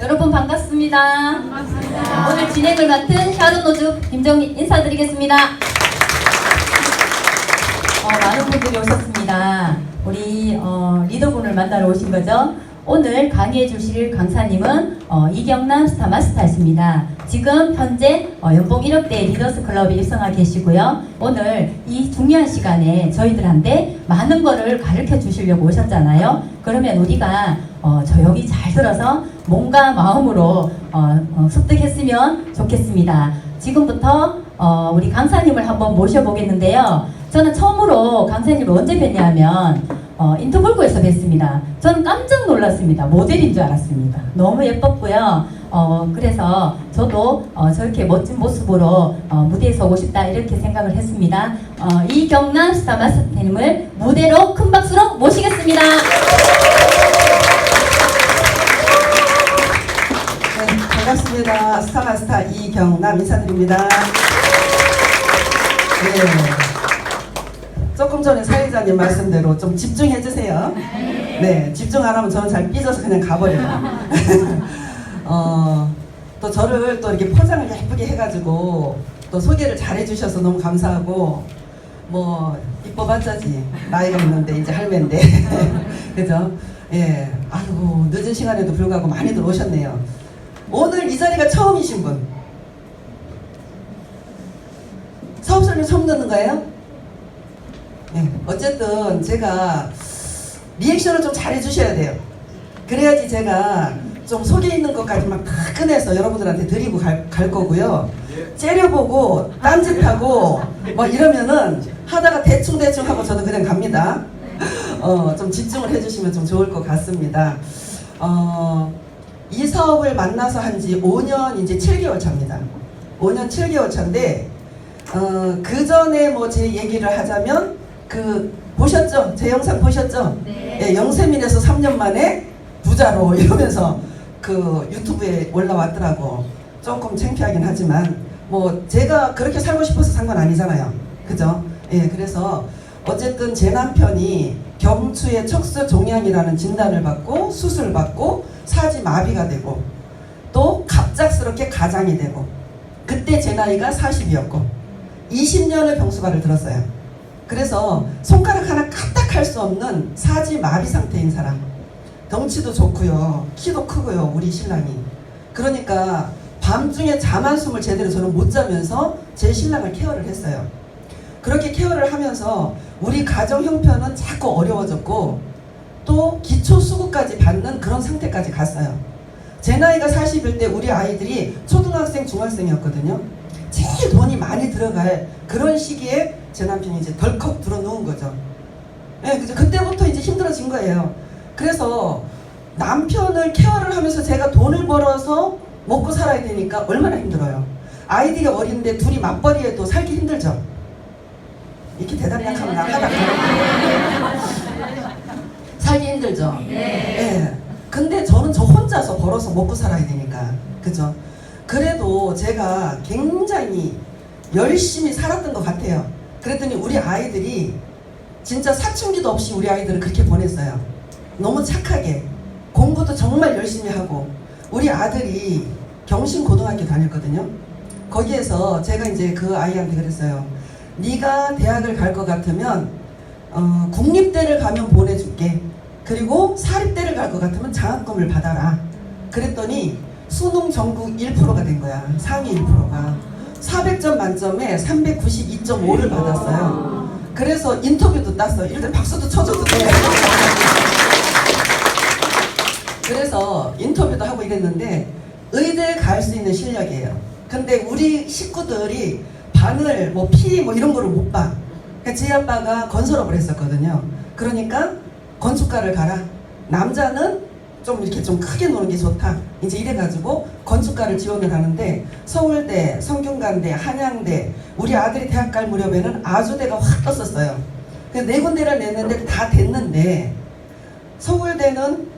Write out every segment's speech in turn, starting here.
여러분 반갑습니다. 오늘 진행을 맡은 샤론노즈 김정희 인사드리겠습니다. 많은 분들이 오셨습니다. 우리 리더분을 만나러 오신 거죠. 오늘 강의해 주실 강사님은 이경남 스타마스터십니다. 지금 현재 연봉 1억대 리더스 클럽에 입성하 계시고요. 오늘 이 중요한 시간에 저희들한테 많은 거를 가르쳐 주시려고 오셨잖아요. 그러면 우리가 조용히 잘 들어서 몸과 마음으로 습득했으면 좋겠습니다. 지금부터 우리 강사님을 한번 모셔보겠는데요. 저는 처음으로 강사님을 언제 뵀냐면 인터볼고에서 뵀습니다. 저는 깜짝 놀랐습니다. 모델인 줄 알았습니다. 너무 예뻤고요. 그래서 저도 저렇게 멋진 모습으로 무대에 서고 싶다 이렇게 생각을 했습니다. 이경남 스타마스터님을 무대로 큰 박수로 모시겠습니다. 네, 반갑습니다. 스타마스터 이경남 인사드립니다. 네. 조금 전에 사회자님 말씀대로 좀 집중해 주세요. 네, 집중 안 하면 저는 잘 삐져서 그냥 가버려요. 또 저를 또 이렇게 포장을 예쁘게 해가지고 또 소개를 잘 해주셔서 너무 감사하고, 뭐 이뻐봤자지 나이가 있는데 이제 할매인데 그죠? 예, 아이고 늦은 시간에도 불구하고 많이들 오셨네요. 오늘 이 자리가 처음이신 분, 사업설명 처음 듣는 거예요? 네, 어쨌든 제가 리액션을 좀 잘 해주셔야 돼요. 그래야지 제가 좀 속에 있는 것까지만 다 꺼내서 여러분들한테 드리고 갈 거고요. 째려보고 딴짓하고 뭐 이러면은 하다가 대충대충 하고 저도 그냥 갑니다. 좀 집중을 해주시면 좀 좋을 것 같습니다. 이 사업을 만나서 한 지 5년 이제 7개월 차입니다. 5년 7개월 차인데 그 전에 뭐 제 얘기를 하자면 보셨죠? 제 영상 보셨죠? 네. 예, 영세민에서 3년 만에 부자로 이러면서 유튜브에 올라왔더라고. 조금 창피하긴 하지만 뭐 제가 그렇게 살고 싶어서 산 건 아니잖아요. 그죠? 예, 그래서 어쨌든 제 남편이 경추의 척수 종양이라는 진단을 받고 수술을 받고 사지 마비가 되고 또 갑작스럽게 가장이 되고, 그때 제 나이가 40이었고 20년을 병수발을 들었어요. 그래서 손가락 하나 까딱할 수 없는 사지 마비 상태인 사람, 덩치도 좋고요, 키도 크고요, 우리 신랑이. 그러니까 밤중에 잠 한숨을 제대로 저는 못 자면서 제 신랑을 케어를 했어요. 그렇게 케어를 하면서 우리 가정 형편은 자꾸 어려워졌고 또 기초수급까지 받는 그런 상태까지 갔어요. 제 나이가 40일 때 우리 아이들이 초등학생, 중학생이었거든요. 제일 돈이 많이 들어갈 그런 시기에 제 남편이 이제 덜컥 들어놓은 거죠. 네, 그때부터 이제 힘들어진 거예요. 그래서 남편을 케어를 하면서 제가 돈을 벌어서 먹고 살아야 되니까 얼마나 힘들어요. 아이들이 어린데 둘이 맞벌이해도 살기 힘들죠. 이렇게 대단히 약하면 나가다 살기 힘들죠. 네. 근데 저는 저 혼자서 벌어서 먹고 살아야 되니까, 그죠? 그래도 제가 굉장히 열심히 살았던 것 같아요. 그랬더니 우리 아이들이 진짜 사춘기도 없이 우리 아이들을 그렇게 보냈어요. 너무 착하게 공부도 정말 열심히 하고. 우리 아들이 경신고등학교 다녔거든요. 거기에서 제가 이제 그 아이한테 그랬어요. 네가 대학을 갈 것 같으면 국립대를 가면 보내줄게. 그리고 사립대를 갈 것 같으면 장학금을 받아라. 그랬더니 수능 전국 1%가 된 거야. 상위 1%가 400점 만점에 392.5를 받았어요. 그래서 인터뷰도 땄어요. 이럴 때 박수도 쳐줘도 돼. 그래서 인터뷰도 하고 이랬는데 의대에 갈 수 있는 실력이에요. 근데 우리 식구들이 바늘, 뭐 피, 뭐 이런 거를 못 봐. 그러니까 제 아빠가 건설업을 했었거든요. 그러니까 건축가를 가라. 남자는 좀 이렇게 좀 크게 노는 게 좋다. 이제 이래가지고 건축가를 지원을 하는데 서울대, 성균관대, 한양대, 우리 아들이 대학 갈 무렵에는 아주대가 확 떴었어요. 그래서 4군데를 냈는데 다 됐는데 서울대는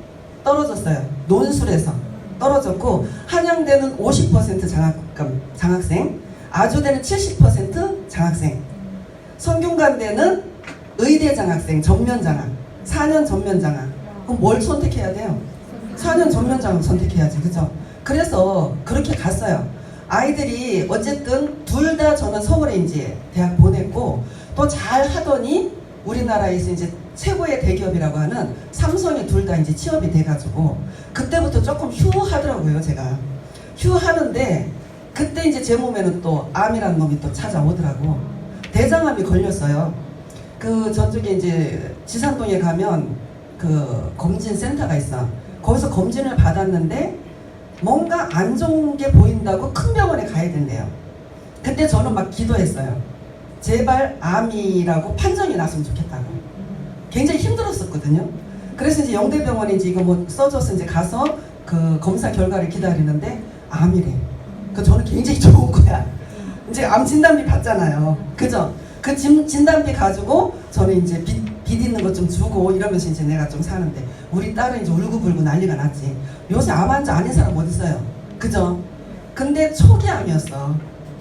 떨어졌어요. 논술에서 떨어졌고, 한양대는 50% 장학생, 아주대는 70% 장학생, 성균관대는 의대 장학생 전면 장학, 4년 전면 장학. 그럼 뭘 선택해야 돼요? 4년 전면장 선택해야지, 그죠? 그래서 그렇게 갔어요. 아이들이 어쨌든 둘 다 저는 서울에 이제 대학 보냈고 또 잘 하더니 우리나라에서 이제 최고의 대기업이라고 하는 삼성이 둘 다 이제 취업이 돼가지고 그때부터 조금 휴하더라고요, 제가. 휴하는데 그때 이제 제 몸에는 또 암이라는 놈이 또 찾아오더라고. 대장암이 걸렸어요. 그 저쪽에 이제 지산동에 가면 그 검진센터가 있어. 거기서 검진을 받았는데 뭔가 안 좋은 게 보인다고 큰 병원에 가야 된대요. 그때 저는 막 기도했어요. 제발 암이라고 판정이 났으면 좋겠다고. 굉장히 힘들었었거든요. 그래서 이제 영대병원에 이제 이거 뭐 써줘서 이제 가서 그 검사 결과를 기다리는데 암이래. 그 저는 굉장히 좋은 거야. 이제 암 진단비 받잖아요. 그죠? 그 진단비 가지고 저는 이제 빚 있는 것 좀 주고 이러면서 이제 내가 좀 사는데 우리 딸은 이제 울고불고 난리가 났지. 요새 암 환자 아닌 사람 어디 있어요? 그죠? 근데 초기암이었어.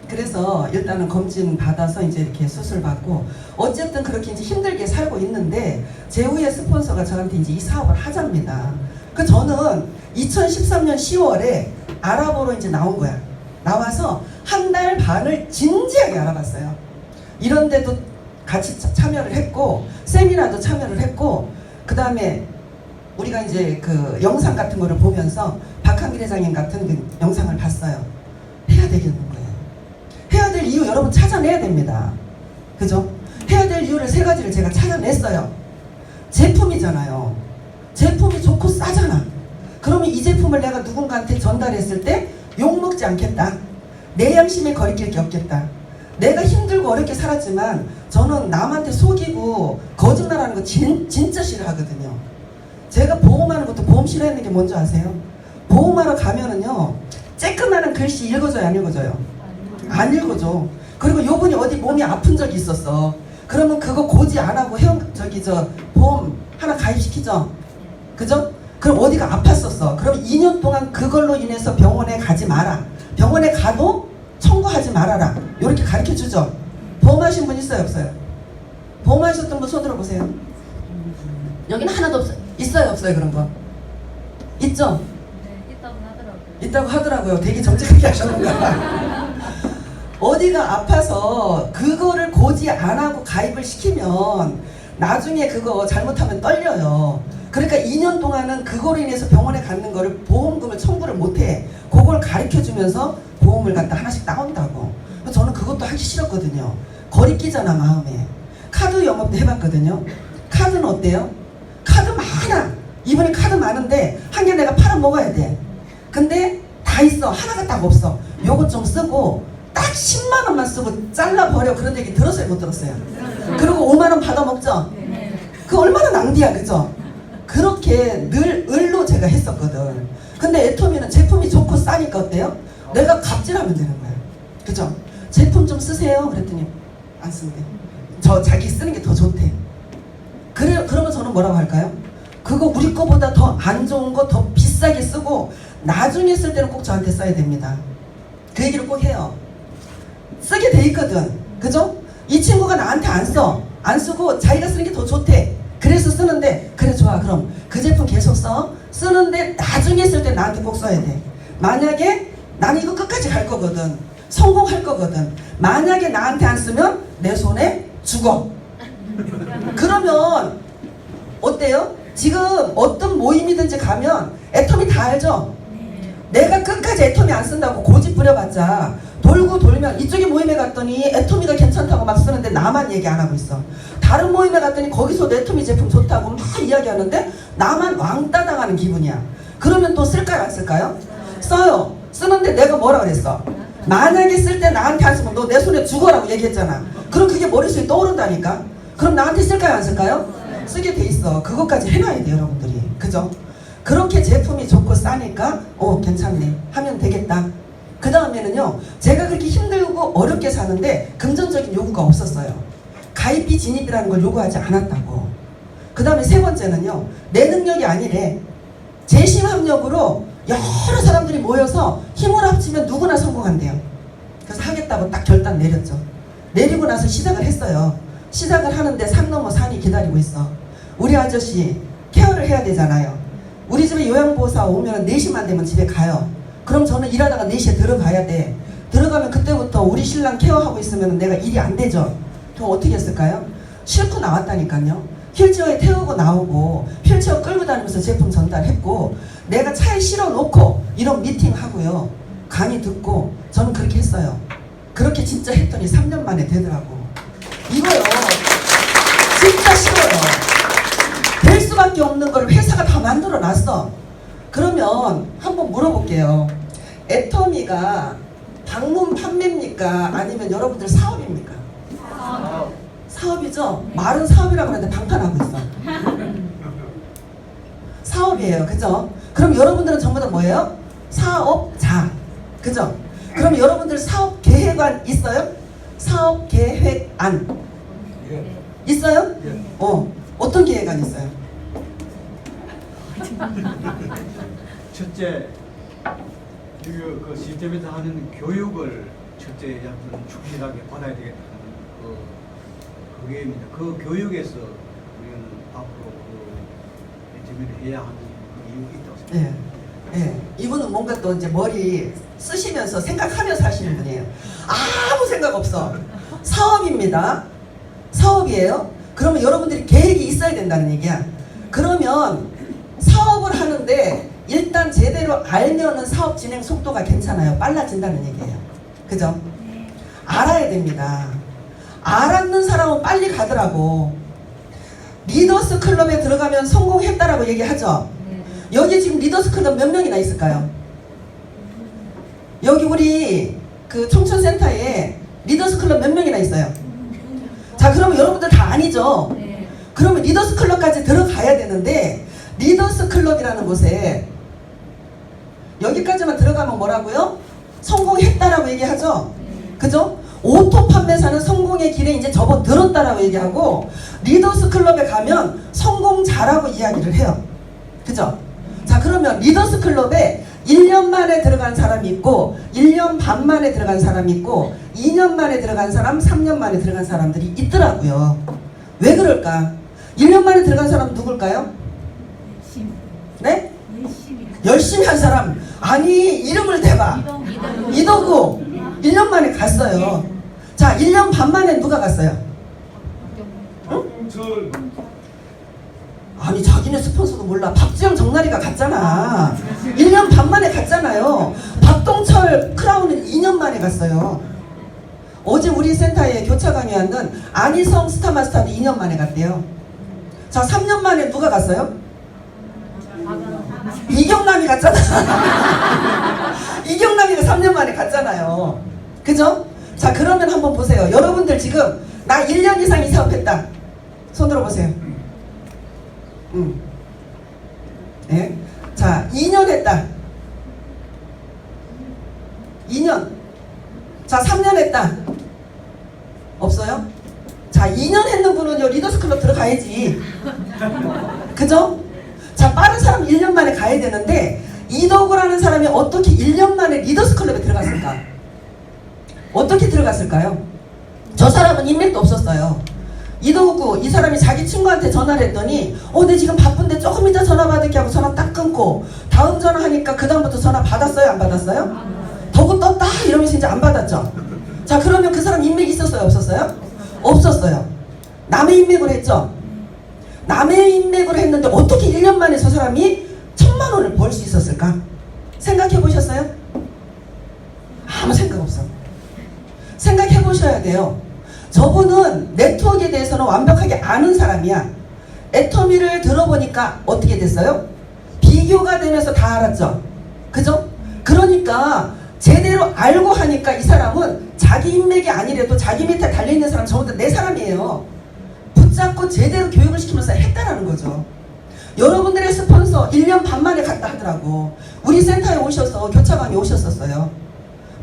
그래서 일단은 검진 받아서 이제 이렇게 수술 받고 어쨌든 그렇게 이제 힘들게 살고 있는데 제후의 스폰서가 저한테 이제 이 사업을 하자입니다. 그 저는 2013년 10월에 알아보러 이제 나온 거야. 나와서 한 달 반을 진지하게 알아봤어요. 이런 데도 같이 참여를 했고 세미나도 참여를 했고 그 다음에 우리가 이제 그 영상 같은 거를 보면서 박한길 회장님 같은 그 영상을 봤어요. 해야 되겠는 거예요. 해야 될 이유 여러분 찾아내야 됩니다. 그죠? 해야 될 이유를 3가지를 제가 찾아냈어요. 제품이잖아요. 제품이 좋고 싸잖아. 그러면 이 제품을 내가 누군가한테 전달했을 때 욕먹지 않겠다. 내 양심에 거리낄 게 없겠다. 내가 힘들고 어렵게 살았지만 저는 남한테 속이고 거짓말하는 거 진짜 싫어하거든요. 제가 보험하는 것도 보험 싫어하는 게 뭔지 아세요? 보험하러 가면은요 쬐끄마한 글씨 읽어줘요, 안 읽어줘요? 안 읽어줘. 그리고 요분이 어디 몸이 아픈 적이 있었어. 그러면 그거 고지 안 하고 보험 하나 가입시키죠. 그죠? 그럼 어디가 아팠었어. 그럼 2년 동안 그걸로 인해서 병원에 가지 마라. 병원에 가도 청구하지 말아라. 이렇게 가르쳐주죠. 보험하신 분 있어요, 없어요? 보험하셨던 분 손 들어보세요. 여기는 하나도 없어요. 있어요, 없어요, 그런 거? 있죠? 네, 있다고 하더라고요. 있다고 하더라고요. 되게 정직하게 하셨는가. 어디가 아파서 그거를 고지 안 하고 가입을 시키면 나중에 그거 잘못하면 떨려요. 그러니까 2년 동안은 그거로 인해서 병원에 가는 거를 보험금을 청구를 못해. 그걸 가르쳐주면서 보험을 갖다 하나씩 따온다고. 저는 그것도 하기 싫었거든요. 거리끼잖아, 마음에. 카드 영업도 해봤거든요. 카드는 어때요? 카드 많아. 이번에 카드 많은데 한 개 내가 팔아먹어야 돼. 근데 다 있어. 하나가 딱 없어. 요거 좀 쓰고 딱 10만 원만 쓰고 잘라버려. 그런 얘기 들었어요, 못 들었어요? 그리고 5만 원 받아먹죠? 그 얼마나 낭비야, 그죠? 그렇게 늘 을로 제가 했었거든. 근데 애토미는 제품이 좋고 싸니까 어때요? 내가 갑질하면 되는 거야. 그죠? 제품 좀 쓰세요. 그랬더니 안 쓴대. 저 자기 쓰는 게 더 좋대. 그러면 저는 뭐라고 할까요? 그거 우리 거보다 더 안 좋은 거 더 비싸게 쓰고 나중에 쓸 때는 꼭 저한테 써야 됩니다. 그 얘기를 꼭 해요. 쓰게 돼 있거든. 그죠? 이 친구가 나한테 안 써. 안 쓰고 자기가 쓰는 게 더 좋대. 그래서 쓰는데 그래 좋아. 그럼 그 제품 계속 써. 쓰는데 나중에 쓸 때 나한테 꼭 써야 돼. 만약에 나는 이거 끝까지 갈 거거든. 성공할 거거든. 만약에 나한테 안 쓰면 내 손에 죽어. 그러면 어때요? 지금 어떤 모임이든지 가면 애터미 다 알죠? 내가 끝까지 애터미 안 쓴다고 고집 부려봤자 돌고 돌면 이쪽에 모임에 갔더니 애터미가 괜찮다고 막 쓰는데 나만 얘기 안 하고 있어. 다른 모임에 갔더니 거기서 애터미 제품 좋다고 막 이야기하는데 나만 왕따 당하는 기분이야. 그러면 또 쓸까요, 안 쓸까요? 써요. 쓰는데 내가 뭐라 그랬어? 만약에 쓸 때 나한테 안 쓰면 너 내 손에 죽어라고 얘기했잖아. 그럼 그게 머릿속에 떠오른다니까. 그럼 나한테 쓸까요, 안 쓸까요? 쓰게 돼 있어. 그것까지 해놔야 돼, 여러분들이. 그죠? 그렇게 제품이 좋고 싸니까 괜찮네 하면 되겠다. 그 다음에는요, 제가 그렇게 힘들고 어렵게 사는데 금전적인 요구가 없었어요. 가입비 진입이라는 걸 요구하지 않았다고. 그 다음에 3번째는요, 내 능력이 아니래. 재심합력으로 여러 사람들이 모여서 힘을 합치면 누구나 성공한대요. 그래서 하겠다고 딱 결단 내렸죠. 내리고 나서 시작을 했어요. 시작을 하는데 산 넘어 산이 기다리고 있어. 우리 아저씨 케어를 해야 되잖아요. 우리 집에 요양보호사 오면 4시만 되면 집에 가요. 그럼 저는 일하다가 4시에 들어가야 돼. 들어가면 그때부터 우리 신랑 케어하고 있으면 내가 일이 안 되죠. 그럼 어떻게 했을까요? 싣고 나왔다니까요. 휠체어에 태우고 나오고 휠체어 끌고 다니면서 제품 전달했고 내가 차에 실어놓고 이런 미팅 하고요. 강의 듣고 저는 그렇게 했어요. 그렇게 진짜 했더니 3년 만에 되더라고. 이거요. 진짜 싫어요. 될 수밖에 없는 걸 회사가 다 만들어 놨어. 그러면 한번 물어볼게요. 애터미가 방문 판매입니까? 아니면 여러분들 사업입니까? 사업이죠? 말은 사업이라고 하는데 방탄하고 있어. 사업이에요. 그죠? 그럼 여러분들은 전부 다 뭐예요? 사업자. 그죠? 그럼 여러분들 사업 계획안 있어요? 사업 계획안 있어요? 어떤 계획안 있어요? 첫째, 그 시스템에서 하는 교육을 첫째 충실하게 받아야 되겠다는 그게입니다. 그 교육에서 우리는 앞으로 그 준비를 해야 하는 그 이유가 있다고 생각합니다. 예. 이분은 뭔가 또 이제 머리 쓰시면서 생각하면서 하시는 분이에요. 아무 생각 없어. 사업입니다. 사업이에요. 그러면 여러분들이 계획이 있어야 된다는 얘기야. 그러면 사업을 하는데 일단 제대로 알면은 사업 진행 속도가 괜찮아요. 빨라진다는 얘기예요. 그죠? 알아야 됩니다. 알았는 사람은 빨리 가더라고. 리더스 클럽에 들어가면 성공했다라고 얘기하죠. 여기 지금 리더스 클럽 몇 명이나 있을까요? 여기 우리 그 청춘센터에 리더스 클럽 몇 명이나 있어요? 자, 그러면 여러분들 다 아니죠? 그러면 리더스 클럽까지 들어가야 되는데 리더스 클럽이라는 곳에 여기까지만 들어가면 뭐라고요? 성공했다라고 얘기하죠? 그죠? 오토 판매사는 성공의 길에 이제 접어들었다라고 얘기하고 리더스 클럽에 가면 성공자라고 이야기를 해요. 그죠? 자, 그러면 리더스 클럽에 1년 만에 들어간 사람이 있고 1년 반 만에 들어간 사람이 있고 2년 만에 들어간 사람, 3년 만에 들어간 사람들이 있더라고요. 왜 그럴까? 1년 만에 들어간 사람은 누굴까요? 네? 열심히 한 사람. 아니, 이름을 대봐. 이덕우 1년 만에 갔어요. 자, 1년 반 만에 누가 갔어요? 박동철. 아니, 자기네 스폰서도 몰라. 박지영 정나리가 갔잖아. 1년 반 만에 갔잖아요. 박동철 크라운은 2년 만에 갔어요. 어제 우리 센터에 교차 강의하는 안희성 스타마스터는 2년 만에 갔대요. 자, 3년 만에 누가 갔어요? 이경남이 갔잖아. 이경남이가 3년 만에 갔잖아요. 그죠? 자, 그러면 한번 보세요. 여러분들 지금 나 1년 이상 이 사업했다. 손 들어보세요. 네? 자, 2년 했다. 2년. 자, 3년 했다. 없어요? 자, 2년 했는 분은요, 리더스 클럽 들어가야지. 그죠? 자, 빠른 사람 1년 만에 가야 되는데 이덕우라는 사람이 어떻게 1년 만에 리더스 클럽에 들어갔을까? 어떻게 들어갔을까요? 저 사람은 인맥도 없었어요. 이덕우, 이 사람이 자기 친구한테 전화를 했더니 내 지금 바쁜데 조금 이따 전화 받을게 하고 전화 딱 끊고 다음 전화하니까 그 다음부터 전화 받았어요? 안 받았어요? 덕우 떴다? 이러면서 이제 안 받았죠. 자, 그러면 그 사람 인맥이 있었어요? 없었어요? 없었어요. 남의 인맥을 했죠. 남의 인맥을 했는데 어떻게 1년 만에 저 사람이 1,000만 원을 벌 수 있었을까? 생각해 보셨어요? 아무 생각 없어. 생각해 보셔야 돼요. 저분은 네트워크에 대해서는 완벽하게 아는 사람이야. 애터미를 들어보니까 어떻게 됐어요? 비교가 되면서 다 알았죠. 그죠? 그러니까 제대로 알고 하니까 이 사람은 자기 인맥이 아니래도 자기 밑에 달려있는 사람 전부 다 내 사람이에요. 붙잡고 제대로 교육을 시키면서 했다라는 거죠. 여러분들의 스폰서 1년 반 만에 갔다 하더라고. 우리 센터에 오셔서 교차 강의 오셨었어요.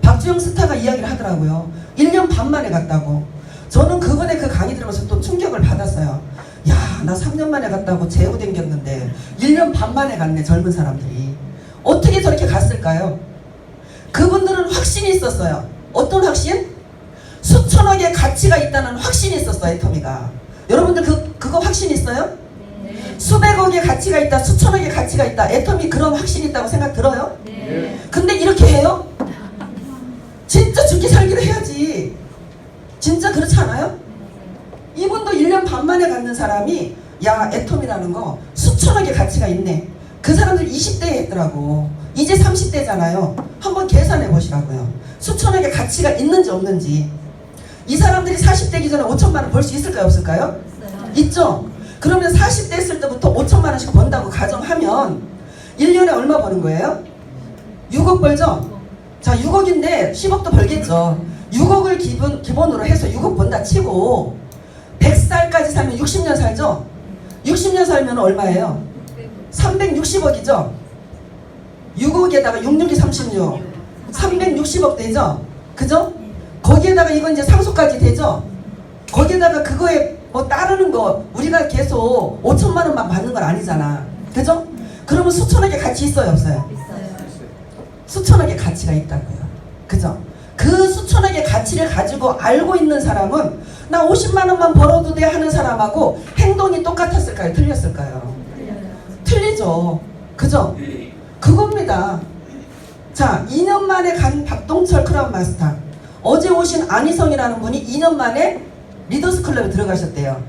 박주영 스타가 이야기를 하더라고요. 1년 반 만에 갔다고. 저는 그분의 그 강의 들으면서 또 충격을 받았어요. 야, 나 3년 만에 갔다고 재우 댕겼는데 1년 반 만에 갔네, 젊은 사람들이. 어떻게 저렇게 갔을까요? 그분들은 확신이 있었어요. 어떤 확신? 수천억의 가치가 있다는 확신이 있었어요, 애터미가. 여러분들 그거 확신 있어요? 수백억의 가치가 있다, 수천억의 가치가 있다. 애텀이 그런 확신이 있다고 생각 들어요? 네. 근데 이렇게 해요? 진짜 죽기 살기를 해야지. 진짜 그렇지 않아요? 이분도 1년 반 만에 갖는 사람이 야, 애텀이라는 거 수천억의 가치가 있네. 그 사람들 20대에 했더라고. 이제 30대잖아요. 한번 계산해 보시라고요. 수천억의 가치가 있는지 없는지. 이 사람들이 40대기 전에 5천만 원 벌 수 있을까요, 없을까요? 있죠? 그러면 40대 했을 때부터 5천만 원씩 번다고 가정하면 1년에 얼마 버는 거예요? 6억 벌죠? 자, 6억인데 10억도 벌겠죠. 6억을 기본으로 해서 6억 번다 치고 100살까지 살면 60년 살죠? 60년 살면 얼마예요? 360억이죠? 6억에다가 66이 36 360억 되죠? 그죠? 거기에다가 이건 이제 상속까지 되죠? 거기에다가 그거에 뭐 따르는 거 우리가 계속 5천만 원만 받는 건 아니잖아. 그죠? 그러면 수천억의 가치 있어요, 없어요? 수천억의 가치가 있다고요. 그죠? 그 수천억의 가치를 가지고 알고 있는 사람은 나 50만 원만 벌어도 돼 하는 사람하고 행동이 똑같았을까요? 틀렸을까요? 틀리죠. 그죠? 그겁니다. 자, 2년 만에 간 박동철 크라운 마스터. 어제 오신 안희성이라는 분이 2년 만에 리더스 클럽에 들어가셨대요.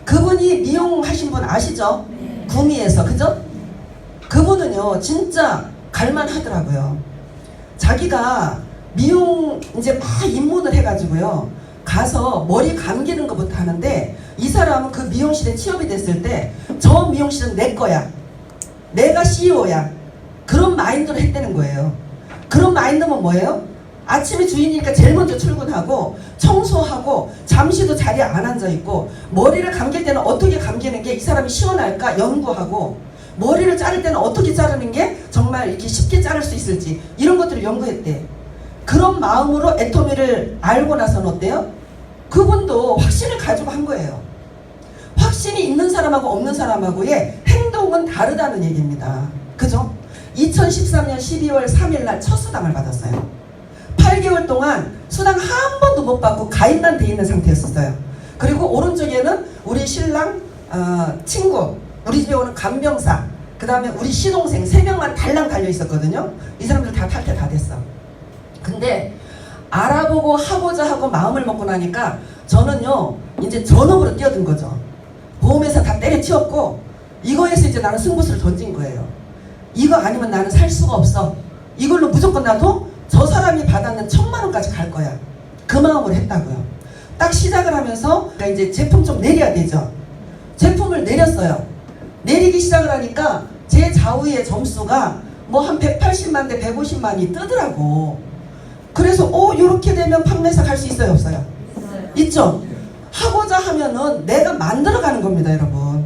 그분이 미용하신 분 아시죠? 구미에서. 그죠? 그분은요 진짜 갈만하더라고요. 자기가 미용 이제 막 입문을 해가지고요 가서 머리 감기는 것부터 하는데, 이 사람은 그 미용실에 취업이 됐을 때 저 미용실은 내 거야, 내가 CEO야, 그런 마인드로 했다는 거예요. 그런 마인드면 뭐예요? 아침에 주인이니까 제일 먼저 출근하고 청소하고 잠시도 자리에 안 앉아있고, 머리를 감길 때는 어떻게 감기는 게 이 사람이 시원할까 연구하고, 머리를 자를 때는 어떻게 자르는 게 정말 이렇게 쉽게 자를 수 있을지 이런 것들을 연구했대. 그런 마음으로 애터미를 알고 나서는 어때요? 그분도 확신을 가지고 한 거예요. 확신이 있는 사람하고 없는 사람하고의 행동은 다르다는 얘기입니다. 그죠? 2013년 12월 3일 날 첫 수당을 받았어요. 8개월 동안 수당 한 번도 못 받고 가입만 돼 있는 상태였어요. 그리고 오른쪽에는 우리 신랑 친구, 우리 집에 오는 간병사, 그 다음에 우리 시동생 3명만 달랑 달려 있었거든요. 이 사람들 다 탈퇴 다 됐어. 근데 알아보고 하고자 하고 마음을 먹고 나니까 저는요 이제 전업으로 뛰어든 거죠. 보험회사 다 때려치웠고 이거에서 이제 나는 승부수를 던진 거예요. 이거 아니면 나는 살 수가 없어. 이걸로 무조건 나도 저 사람이 받았는 1,000만 원까지 갈 거야. 그 마음으로 했다고요. 딱 시작을 하면서 이제 제품 좀 내려야 되죠. 제품을 내렸어요. 내리기 시작을 하니까 제 좌우의 점수가 뭐 한 180만 대 150만이 뜨더라고. 그래서 요렇게 되면 판매사 갈 수 있어요, 없어요? 있죠? 하고자 하면은 내가 만들어가는 겁니다, 여러분.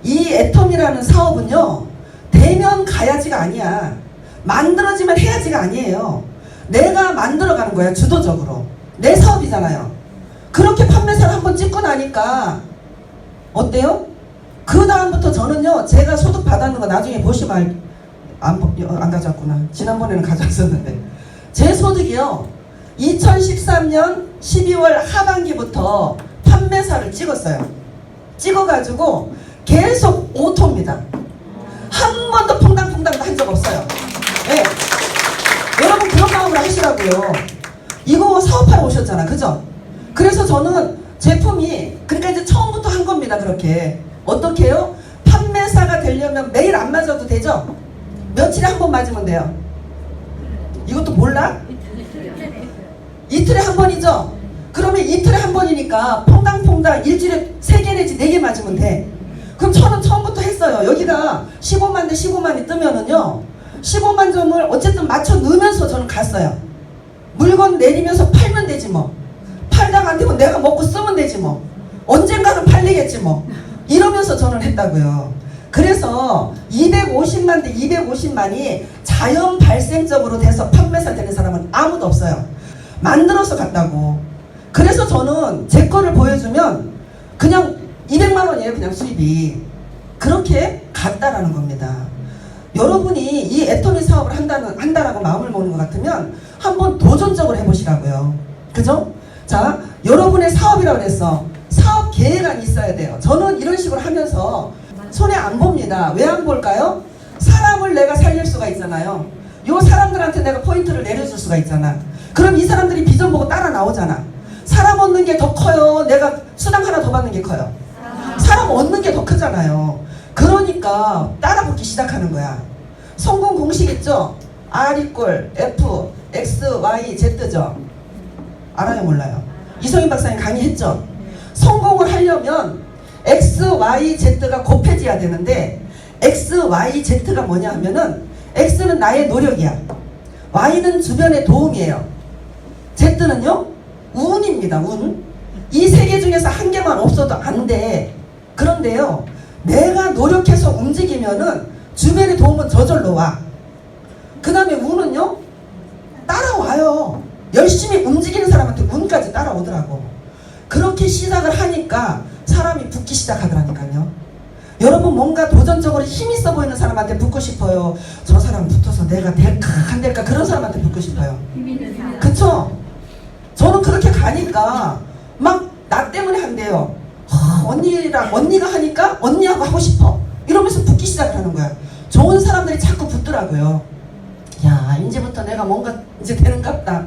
이 애텀이라는 사업은요 되면 가야지가 아니야. 만들어지면 해야지가 아니에요. 내가 만들어가는 거야, 주도적으로. 내 사업이잖아요. 그렇게 판매사를 한번 찍고 나니까 어때요? 그 다음부터 저는요 제가 소득 받았는 거 나중에 보시면 안 가져왔구나. 지난번에는 가져왔었는데 제 소득이요 2013년 12월 하반기부터 판매사를 찍었어요. 찍어가지고 계속 오토입니다. 한 번도 퐁당퐁당도 한 적 없어요. 네. 여러분 그런 마음으로 하시라고요. 이거 사업하러 오셨잖아, 그죠? 그래서 저는 제품이 그러니까 이제 처음부터 한 겁니다. 그렇게 어떻게 해요? 판매사가 되려면 매일 안 맞아도 되죠? 며칠에 한 번 맞으면 돼요. 이것도 몰라? 이틀에 한 번이죠? 그러면 이틀에 한 번이니까 퐁당퐁당 일주일에 3개 내지 4개 맞으면 돼. 그럼 저는 처음부터 했어요. 여기가 15만 대 15만이 뜨면은요 15만 점을 어쨌든 맞춰 넣으면서 저는 갔어요. 물건 내리면서 팔면 되지 뭐. 팔다가 안 되면 내가 먹고 쓰면 되지 뭐. 언젠가는 팔리겠지 뭐. 이러면서 저는 했다고요. 그래서 250만 대 250만이 자연 발생적으로 돼서 판매사 되는 사람은 아무도 없어요. 만들어서 갔다고. 그래서 저는 제 거를 보여주면 그냥 200만 원이에요. 그냥 수입이. 그렇게 갔다라는 겁니다. 여러분이 이 애터미 사업을 한다라고 마음을 먹는 것 같으면 한번 도전적으로 해보시라고요. 그죠? 자, 여러분의 사업이라고 그랬어. 사업 계획안이 있어야 돼요. 저는 이런 식으로 하면서 손해 안 봅니다. 왜 안 볼까요? 사람을 내가 살릴 수가 있잖아요. 요 사람들한테 내가 포인트를 내려줄 수가 있잖아. 그럼 이 사람들이 비전 보고 따라 나오잖아. 사람 얻는 게 더 커요? 내가 수당 하나 더 받는 게 커요? 사람 얻는 게 더 크잖아요. 그러니까 따라 붙기 시작하는 거야. 성공 공식 있죠? R equal F, X, Y, Z죠? 알아요? 몰라요? 이성인 박사님 강의했죠? 성공을 하려면 X, Y, Z가 곱해져야 되는데 X, Y, Z가 뭐냐 하면은 X는 나의 노력이야. Y는 주변의 도움이에요. Z는요? 운입니다. 운. 이 세 개 중에서 한 개만 없어도 안 돼. 그런데요, 내가 노력해서 움직이면은 주변의 도움은 저절로 와. 그 다음에 운은요? 따라와요. 열심히 움직이는 사람한테 운까지 따라오더라고. 그렇게 시작을 하니까 사람이 붙기 시작하더라니까요. 여러분 뭔가 도전적으로 힘 있어 보이는 사람한테 붙고 싶어요? 저 사람 붙어서 내가 될까 안 될까 그런 사람한테 붙고 싶어요. 그쵸? 저는 그렇게 가니까 막 나 때문에 한대요. 언니가 하니까 언니하고 하고 싶어. 이러면서 붙기 시작하는 거야. 좋은 사람들이 자꾸 붙더라고요. 야, 이제부터 내가 뭔가 이제 되는갑다.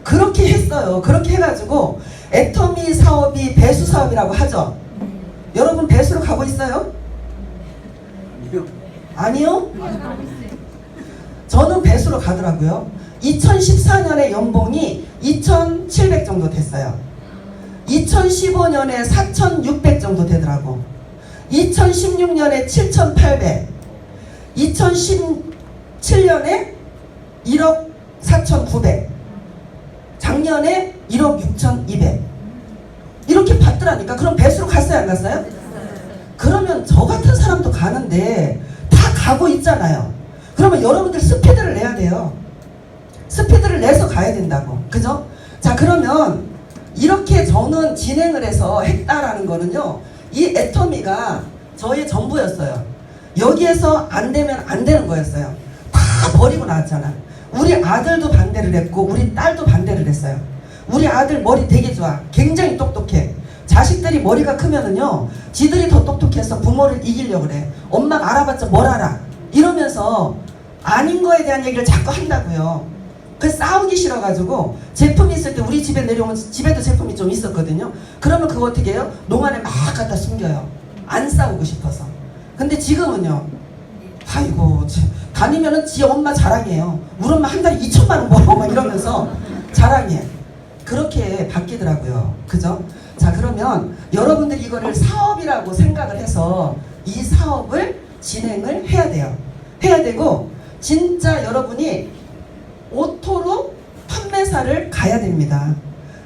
그렇게 했어요. 그렇게 해가지고 애터미 사업이 배수 사업이라고 하죠. 여러분 배수로 가고 있어요? 아니요? 저는 배수로 가더라고요. 2014년에 연봉이 2,700 정도 됐어요. 2015년에 4,600 정도 되더라고. 2016년에 7,800, 2017년에 1억 4,900, 작년에 1억 6,200 이렇게 받더라니까. 그럼 배수로 갔어요 안 갔어요? 그러면 저 같은 사람도 가는데 다 가고 있잖아요. 그러면 여러분들 스피드를 내야 돼요. 스피드를 내서 가야 된다고. 그죠? 자, 그러면 이렇게 저는 진행을 해서 했다라는 거는요, 이 애터미가 저의 전부였어요. 여기에서 안 되면 안 되는 거였어요. 다 버리고 나왔잖아. 우리 아들도 반대를 했고 우리 딸도 반대를 했어요. 우리 아들 머리 되게 좋아. 굉장히 똑똑해. 자식들이 머리가 크면은요, 지들이 더 똑똑해서 부모를 이기려고 그래. 엄마가 알아봤자 뭘 알아 이러면서 아닌 거에 대한 얘기를 자꾸 한다고요. 그래서 싸우기 싫어가지고 제품이 있을 때 우리 집에 내려오면, 집에도 제품이 좀 있었거든요. 그러면 그거 어떻게 해요? 농안에 막 갖다 숨겨요. 안 싸우고 싶어서. 근데 지금은요, 아이고 다니면은 지 엄마 자랑해요. 우리 엄마 한 달에 2천만 원 벌어 막 이러면서 자랑해. 그렇게 바뀌더라고요. 그죠? 자, 그러면 여러분들이 이거를 사업이라고 생각을 해서 이 사업을 진행을 해야 돼요. 해야 되고 진짜 여러분이 오토로 판매사를 가야 됩니다.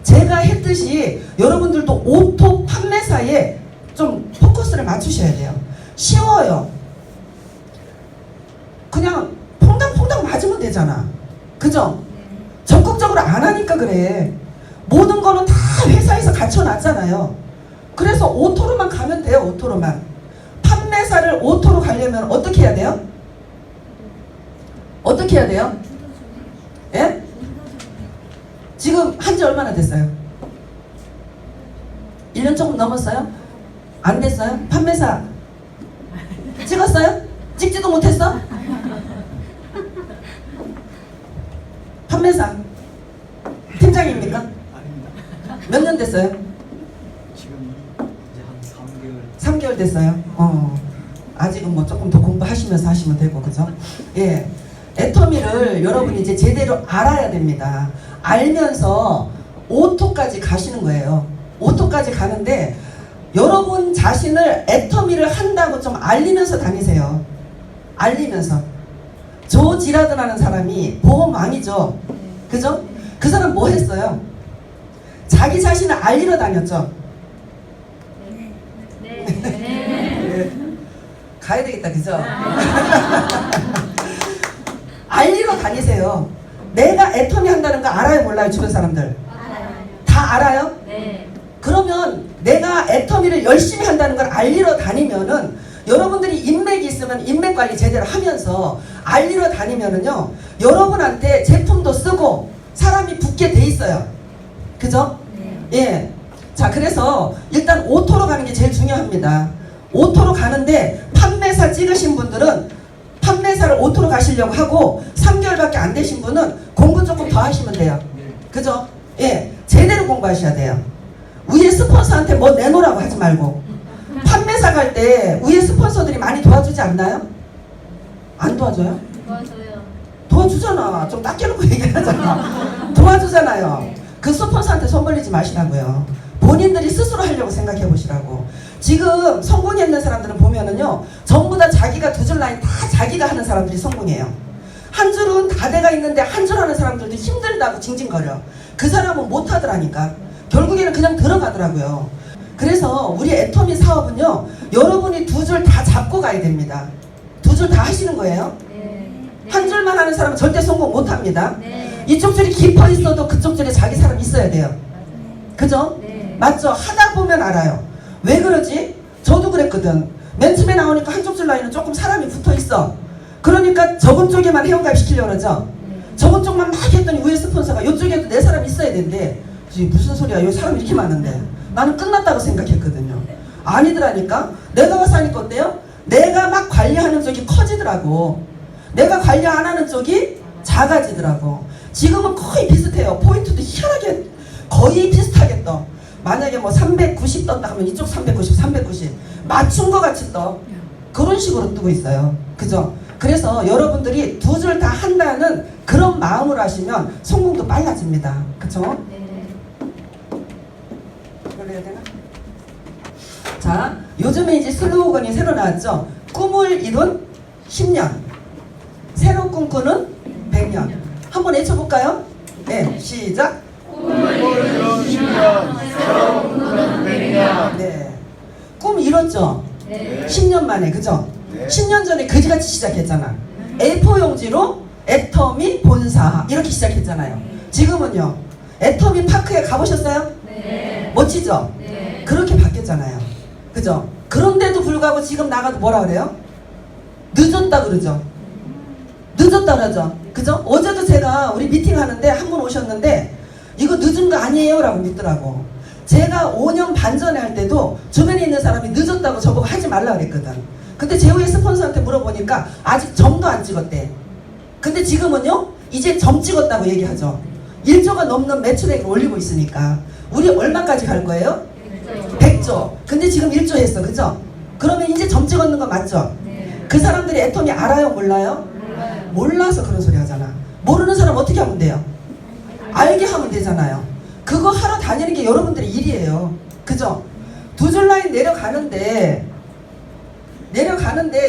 제가 했듯이 여러분들도 오토 판매사에 좀 포커스를 맞추셔야 돼요. 쉬워요. 그냥 퐁당퐁당 맞으면 되잖아. 그죠? 적극적으로 안 하니까 그래. 모든 거는 다 회사에서 갖춰놨잖아요. 그래서 오토로만 가면 돼요. 오토로만. 판매사를 오토로 가려면 어떻게 해야 돼요? 어떻게 해야 돼요? 예? 지금 한지 얼마나 됐어요? 1년 조금 넘었어요? 안 됐어요? 판매사 찍었어요? 찍지도 못했어? 판매사 팀장입니까? 아닙니다. 몇 년 됐어요? 지금 이제 한 3개월. 3개월 됐어요? 아직은 뭐 조금 더 공부하시면서 하시면 되고, 그죠? 예. 애터미를 여러분이 이제 제대로 알아야 됩니다. 알면서 오토까지 가시는 거예요. 오토까지 가는데 여러분 자신을 애터미를 한다고 좀 알리면서 다니세요. 알리면서. 조 지라드라는 사람이 보험왕이죠. 그죠? 그 사람 뭐 했어요? 자기 자신을 알리러 다녔죠. 네. 가야 되겠다, 그죠? 알리러 다니세요. 내가 애터미 한다는 거 알아요, 몰라요? 주변 사람들 알아요. 다 알아요? 네. 그러면 내가 애터미를 열심히 한다는 걸 알리러 다니면은 여러분들이 인맥이 있으면 인맥 관리 제대로 하면서 알리러 다니면은요, 여러분한테 제품도 쓰고 사람이 붙게 돼 있어요. 그죠? 네. 예. 자, 그래서 일단 오토로 가는 게 제일 중요합니다. 오토로 가는데 판매사 찍으신 분들은 판매사를 오토로 가시려고 하고 3개월밖에 안 되신 분은 공부 조금 더 하시면 돼요. 그죠? 예, 제대로 공부하셔야 돼요. 위에 스폰서한테 뭐 내놓으라고 하지 말고. 판매사 갈 때 위에 스폰서들이 많이 도와주지 않나요? 안 도와줘요? 도와줘요. 도와주잖아. 좀 닦여놓고 얘기하잖아. 도와주잖아요. 그 스폰서한테 손 벌리지 마시라고요. 본인들이 스스로 하려고 생각해 보시라고. 지금 성공했는 사람들은 보면은요, 전부 다 자기가 두 줄 라인 다 자기가 하는 사람들이 성공해요. 한 줄은 다 돼가 있는데 한 줄 하는 사람들도 힘들다고 징징거려. 그 사람은 못 하더라니까. 결국에는 그냥 들어가더라고요. 그래서 우리 애터미 사업은요, 여러분이 두 줄 다 잡고 가야 됩니다. 두 줄 다 하시는 거예요. 네. 한 줄만 하는 사람은 절대 성공 못 합니다. 네. 이쪽 줄이 깊어 있어도 그쪽 줄에 자기 사람 있어야 돼요. 그죠? 네. 맞죠? 하다 보면 알아요. 왜 그러지? 저도 그랬거든. 맨 처음에 나오니까 한쪽 줄 라인은 조금 사람이 붙어 있어. 그러니까 저번 쪽에만 회원가입 시키려고 그러죠. 저번 쪽만 막 했더니 위에 스폰서가 이쪽에도 내 사람 있어야 되는데, 무슨 소리야? 여기 사람 이렇게 많은데. 나는 끝났다고 생각했거든요. 아니더라니까. 내가 와서 하니까 어때요? 내가 막 관리하는 쪽이 커지더라고. 내가 관리 안 하는 쪽이 작아지더라고. 지금은 거의 비슷해요. 포인트도 희한하게 거의 비슷하게 떠. 만약에 뭐 390 떴다 하면 이쪽 390 맞춘 것 같이 떠. 그런 식으로 뜨고 있어요. 그죠? 그래서 여러분들이 두 줄 다 한다는 그런 마음으로 하시면 성공도 빨라집니다. 그쵸? 네. 이걸로 해야 되나? 자, 요즘에 이제 슬로건이 새로 나왔죠. 꿈을 이룬 10년, 새로 꿈꾸는 100년. 한번 외쳐볼까요? 네, 시작. 네, 꿈 이뤘죠? 네. 10년 만에, 그죠? 네. 10년 전에 그지같이 시작했잖아. A4 용지로 애터미 본사 이렇게 시작했잖아요. 지금은요, 애터미 파크에 가보셨어요? 네. 멋지죠? 네. 그렇게 바뀌었잖아요. 그죠? 그런데도 불구하고 지금 나가도 뭐라 그래요? 늦었다 그러죠? 늦었다 그러죠? 그죠? 어제도 제가 우리 미팅 하는데 한 분 오셨는데 이거 늦은 거 아니에요? 라고 묻더라고. 제가 5년 반 전에 할 때도 주변에 있는 사람이 늦었다고 저보고 하지 말라 그랬거든. 근데 제후에 스폰서한테 물어보니까 아직 점도 안 찍었대. 근데 지금은요, 이제 점 찍었다고 얘기하죠. 1조가 넘는 매출액을 올리고 있으니까. 우리 얼마까지 갈 거예요? 100조. 근데 지금 1조 했어. 그죠? 그러면 이제 점 찍었는 거 맞죠? 네. 그 사람들이 애터미 알아요? 몰라요? 몰라요. 몰라서 그런 소리 하잖아. 모르는 사람 어떻게 하면 돼요? 알게 하면 되잖아요. 그거 하러 다니는 게 여러분들의 일이에요. 그죠? 두 줄 라인 내려가는데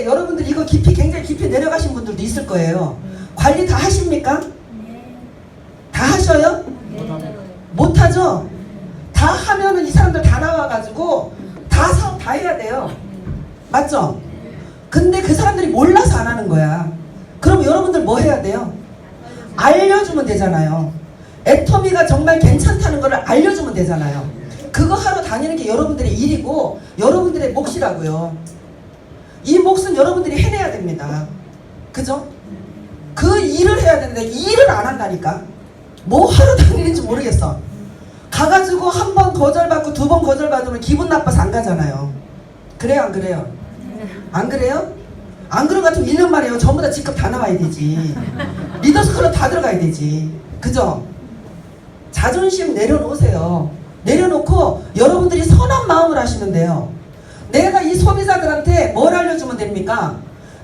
여러분들 이거 깊이, 굉장히 깊이 내려가신 분들도 있을 거예요. 관리 다 하십니까? 다 하셔요? 못하죠? 다 하면은 이 사람들 다 나와가지고 다 사업 다 해야 돼요. 맞죠? 근데 그 사람들이 몰라서 안 하는 거야. 그럼 여러분들 뭐 해야 돼요? 알려주면 되잖아요. 애터미가 정말 괜찮다는 거를 알려주면 되잖아요. 그거 하러 다니는 게 여러분들의 일이고 여러분들의 몫이라고요. 이 몫은 여러분들이 해내야 됩니다. 그죠? 그 일을 해야 되는데 일을 안 한다니까. 뭐 하러 다니는지 모르겠어. 가가지고 한 번 거절받고 두 번 거절받으면 기분 나빠서 안 가잖아요. 그래요, 안 그래요? 안 그래요? 안 그런 것 같으면 1년 만에요. 전부 다 직급 다 나와야 되지. 리더스쿨로 다 들어가야 되지. 그죠? 자존심 내려놓으세요. 내려놓고 여러분들이 선한 마음을 하시면 돼요. 내가 이 소비자들한테 뭘 알려주면 됩니까?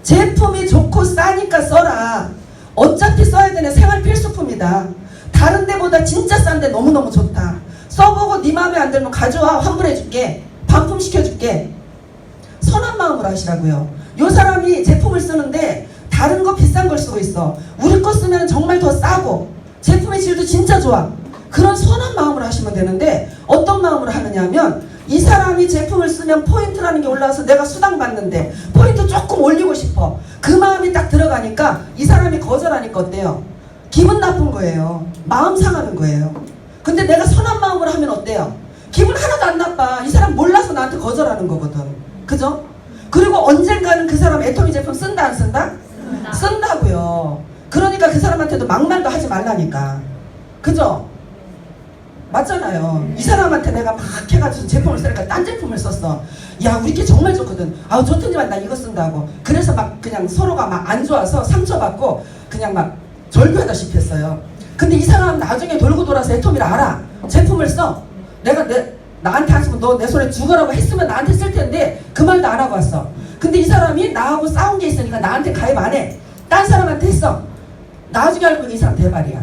제품이 좋고 싸니까 써라. 어차피 써야 되는 생활 필수품이다. 다른 데보다 진짜 싼데 너무너무 좋다. 써보고 네 마음에 안 들면 가져와. 환불해줄게. 반품시켜줄게. 선한 마음으로 하시라고요. 요 사람이 제품을 쓰는데 다른 거 비싼 걸 쓰고 있어. 우리 거 쓰면 정말 더 싸고 제품의 질도 진짜 좋아. 그런 선한 마음으로 하시면 되는데 어떤 마음으로 하느냐 하면 이 사람이 제품을 쓰면 포인트라는 게 올라와서 내가 수당 받는데 포인트 조금 올리고 싶어. 그 마음이 딱 들어가니까 이 사람이 거절하니까 어때요? 기분 나쁜 거예요. 마음 상하는 거예요. 근데 내가 선한 마음으로 하면 어때요? 기분 하나도 안 나빠. 이 사람 몰라서 나한테 거절하는 거거든. 그죠? 그리고 언젠가는 그 사람 애터미 제품 쓴다 안 쓴다? 쓴다고요. 그러니까 그 사람한테도 막말도 하지 말라니까. 그죠? 맞잖아요. 이 사람한테 내가 막 해가지고 제품을 쓰니까 딴 제품을 썼어. 야, 우리 게 정말 좋거든. 아우, 좋더니만 나 이거 쓴다고. 그래서 막 그냥 서로가 막 안 좋아서 상처받고 그냥 막 절규하다시피 했어요. 근데 이 사람은 나중에 돌고 돌아서 애토미를 알아. 제품을 써. 내가 나한테 했으면 너 내 손에 죽으라고 했으면 나한테 쓸 텐데 그 말도 안 하고 왔어. 근데 이 사람이 나하고 싸운 게 있으니까 나한테 가입 안 해. 딴 사람한테 했어. 나중에 알고 보니 이 사람 대발이야.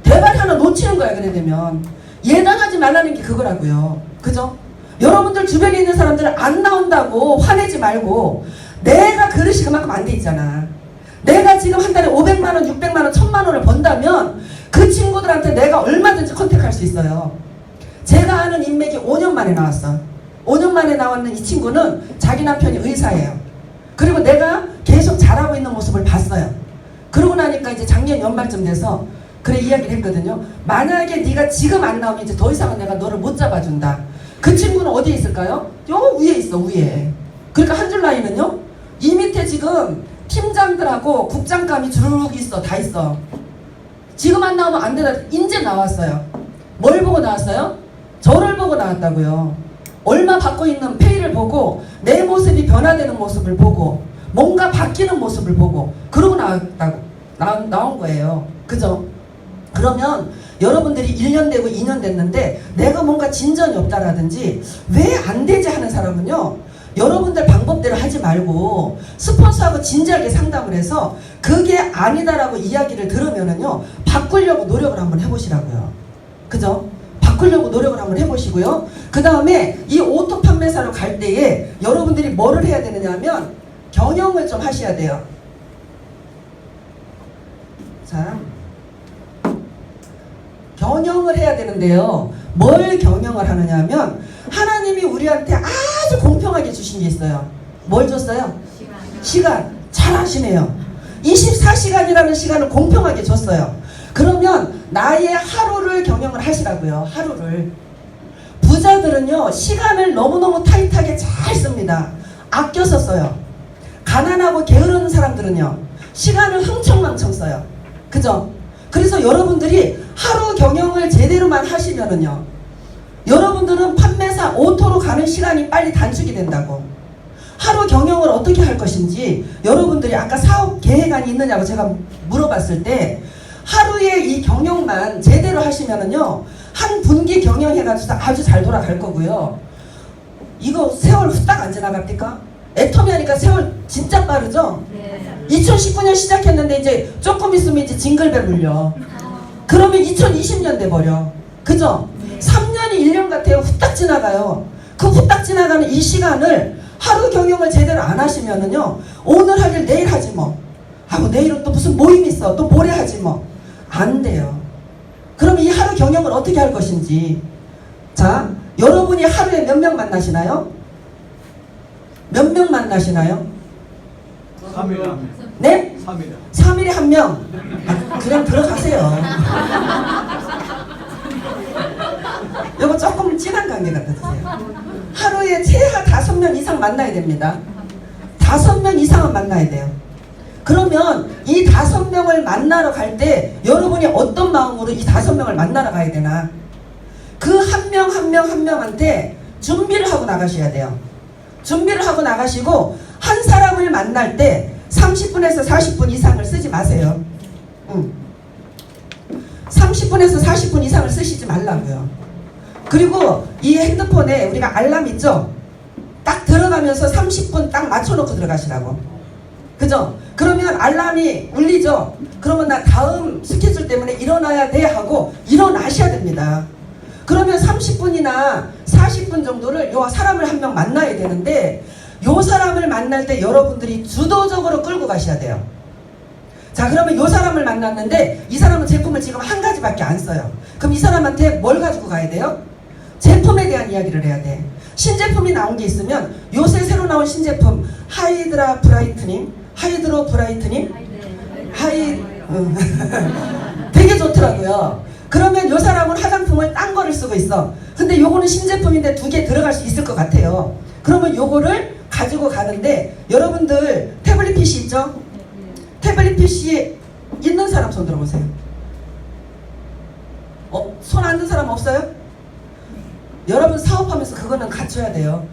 대발이 하나 놓치는 거야. 그래 되면 예단하지 말라는 게 그거라고요. 그죠? 여러분들 주변에 있는 사람들 안 나온다고 화내지 말고, 내가 그릇이 그만큼 안 돼 있잖아. 내가 지금 한 달에 500만 원, 600만 원, 1000만 원을 번다면 그 친구들한테 내가 얼마든지 컨택할 수 있어요. 제가 아는 인맥이 5년 만에 나왔어. 5년 만에 나왔는 이 친구는 자기 남편이 의사예요. 그리고 내가 계속 잘하고 있는 모습을 봤어요. 그러고 나니까 이제 작년 연말쯤 돼서 그래 이야기를 했거든요. 만약에 네가 지금 안 나오면 이제 더 이상은 내가 너를 못 잡아준다. 그 친구는 어디에 있을까요? 요 위에 있어, 위에. 그러니까 한 줄 라인은요, 이 밑에 지금 팀장들하고 국장감이 주르륵 있어. 다 있어. 지금 안 나오면 안 된다. 이제 나왔어요. 뭘 보고 나왔어요? 저를 보고 나왔다고요. 얼마 받고 있는 페이를 보고 내 모습이 변화되는 모습을 보고 뭔가 바뀌는 모습을 보고 그러고 나온 거예요. 그죠? 그러면 여러분들이 1년 되고 2년 됐는데 내가 뭔가 진전이 없다라든지 왜 안 되지 하는 사람은요, 여러분들 방법대로 하지 말고 스폰서하고 진지하게 상담을 해서 그게 아니다라고 이야기를 들으면은요, 바꾸려고 노력을 한번 해보시라고요. 그죠? 바꾸려고 노력을 한번 해보시고요. 그 다음에 이 오토 판매사로 갈 때에 여러분들이 뭐를 해야 되느냐 하면 경영을 좀 하셔야 돼요. 자, 경영을 해야 되는데요. 뭘 경영을 하느냐 하면 하나님이 우리한테 아주 공평하게 주신 게 있어요. 뭘 줬어요? 시간. 잘 아시네요. 24시간이라는 시간을 공평하게 줬어요. 그러면 나의 하루를 경영을 하시라고요. 하루를. 부자들은요, 시간을 너무너무 타이트하게 잘 씁니다. 아껴서 써요. 가난하고 게으른 사람들은요, 시간을 흥청망청 써요. 그죠? 그래서 여러분들이 하루 경영을 제대로만 하시면은요, 여러분들은 판매사 오토로 가는 시간이 빨리 단축이 된다고. 하루 경영을 어떻게 할 것인지 여러분들이 아까 사업 계획안이 있느냐고 제가 물어봤을 때 하루에 이 경영만 제대로 하시면은요, 한 분기 경영해가지고 아주 잘 돌아갈 거고요. 이거 세월 후딱 안 지나갑니까? 애터미 하니까 세월 진짜 빠르죠? 네. 2019년 시작했는데 이제 조금 있으면 이제 징글벨 울려. 그러면 2020년 돼버려. 그죠? 3년이 1년 같아요. 후딱 지나가요. 그 후딱 지나가는 이 시간을 하루 경영을 제대로 안 하시면은요, 오늘 할 일 내일 하지 뭐. 하고 내일은 또 무슨 모임 있어. 또 모레 하지 뭐. 안 돼요. 그럼 이 하루 경영을 어떻게 할 것인지. 자, 여러분이 하루에 몇 명 만나시나요? 몇 명 만나시나요? 3일에 한 명. 네? 3일에 한 명. 아, 그냥 들어가세요. 이거 조금 진한 관계 같아주세요. 하루에 최하 5명 이상 만나야 됩니다. 5명 이상은 만나야 돼요. 그러면 이 5명을 만나러 갈 때 여러분이 어떤 마음으로 이 5명을 만나러 가야 되나? 그 한 명 한 명 한 명한테 준비를 하고 나가셔야 돼요. 준비를 하고 나가시고 한 사람을 만날 때 30분에서 40분 이상을 쓰지 마세요. 30분에서 40분 이상을 쓰시지 말라고요. 그리고 이 핸드폰에 우리가 알람 있죠? 딱 들어가면서 30분 딱 맞춰놓고 들어가시라고. 그죠? 그러면 알람이 울리죠? 그러면 나 다음 스케줄 때문에 일어나야 돼 하고 일어나셔야 됩니다. 그러면 30분이나 40분 정도를 요 사람을 한 명 만나야 되는데, 요 사람을 만날 때 여러분들이 주도적으로 끌고 가셔야 돼요. 자, 그러면 요 사람을 만났는데 이 사람은 제품을 지금 한 가지밖에 안 써요. 그럼 이 사람한테 뭘 가지고 가야 돼요? 제품에 대한 이야기를 해야 돼. 신제품이 나온 게 있으면 요새 새로 나온 신제품 하이드로 브라이트닝 되게 좋더라고요. 그러면 요 사람은 화장품을 딴 거를 쓰고 있어. 근데 요거는 신제품인데 2개 들어갈 수 있을 것 같아요. 그러면 요거를 가지고 가는데, 여러분들 태블릿 PC 있죠? 태블릿 PC 있는 사람 손 들어보세요. 손 안 든 사람 없어요? 여러분 사업하면서 그거는 갖춰야 돼요.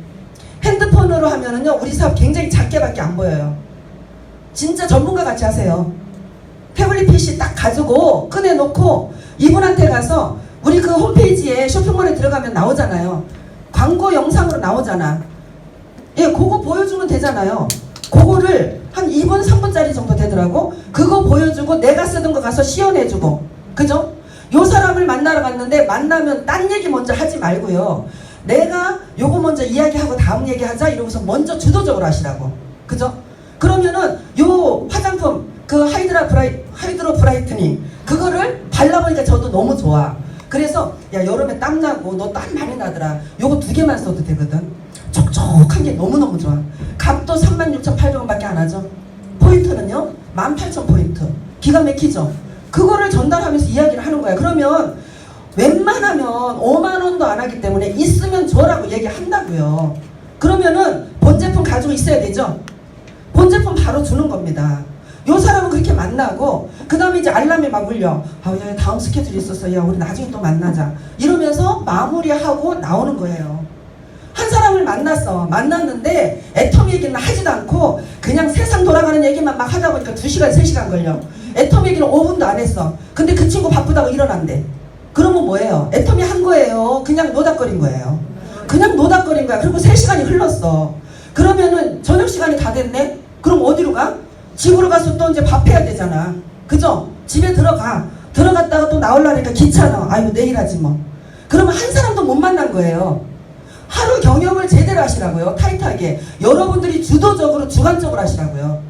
핸드폰으로 하면은요 우리 사업 굉장히 작게밖에 안 보여요. 진짜 전문가 같이 하세요. 태블릿 PC 딱 가지고 꺼내놓고 이분한테 가서 우리 그 홈페이지에 쇼핑몰에 들어가면 나오잖아요. 광고 영상으로 나오잖아. 예, 그거 보여주면 되잖아요. 그거를 한 2분 3분짜리 정도 되더라고. 그거 보여주고 내가 쓰던 거 가서 시연해주고, 그죠? 요 사람을 만나러 갔는데 만나면 딴 얘기 먼저 하지 말고요. 내가 요거 먼저 이야기하고 다음 얘기하자 이러고서 먼저 주도적으로 하시라고. 그죠? 그러면은 요 화장품 그 하이드로 브라이트닝 그거를 발라보니까 저도 너무 좋아. 그래서 야 여름에 땀나고 너 땀 많이 나더라. 요거 2개만 써도 되거든. 촉촉한 게 너무너무 좋아. 값도 36,800원밖에 안 하죠. 포인트는요 18,000포인트. 기가 막히죠. 그거를 전달하면서 이야기를 하는 거야. 그러면 웬만하면 5만원도 안 하기 때문에 있으면 줘라고 얘기한다고요. 그러면은 본 제품 가지고 있어야 되죠. 본 제품 바로 주는 겁니다. 요 사람은 그렇게 만나고 그 다음에 이제 알람이 막 울려. 아, 야, 다음 스케줄이 있었어. 야, 우리 나중에 또 만나자. 이러면서 마무리하고 나오는 거예요. 한 사람을 만났는데 애텀 얘기는 하지도 않고 그냥 세상 돌아가는 얘기만 막 하다 보니까 2시간 3시간 걸려. 애텀 얘기는 5분도 안 했어. 근데 그 친구 바쁘다고 일어난대. 그러면 뭐예요? 애텀이 한 거예요? 그냥 노닥거린 거예요? 그냥 노닥거린 거야. 그리고 3시간이 흘렀어. 그러면은 저녁 시간이 다 됐네? 그럼 어디로 가? 집으로 가서 또 이제 밥 해야 되잖아. 그죠? 집에 들어갔다가 또 나오려니까 귀찮아. 아이고 내일 하지 뭐. 그러면 한 사람도 못 만난 거예요. 하루 경영을 제대로 하시라고요. 타이트하게. 여러분들이 주도적으로 주관적으로 하시라고요.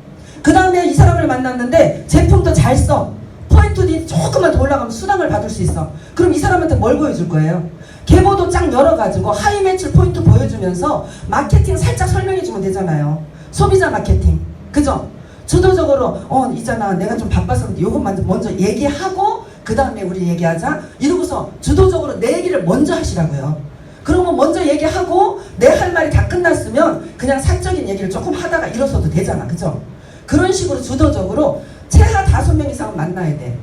그 다음에 이 사람을 만났는데 제품도 잘 써. 포인트들이 조금만 더 올라가면 수당을 받을 수 있어. 그럼 이 사람한테 뭘 보여줄 거예요? 계보도 쫙 열어가지고 하이 매출 포인트 보여주면서 마케팅 살짝 설명해주면 되잖아요. 소비자 마케팅. 그죠? 주도적으로 있잖아 내가 좀 바빠서 그런데 요것만 먼저 얘기하고 그 다음에 우리 얘기하자 이러고서 주도적으로 내 얘기를 먼저 하시라고요. 그러면 먼저 얘기하고 내 할 말이 다 끝났으면 그냥 사적인 얘기를 조금 하다가 일어서도 되잖아. 그죠? 그런 식으로 주도적으로 최하 5명 이상은 만나야 돼.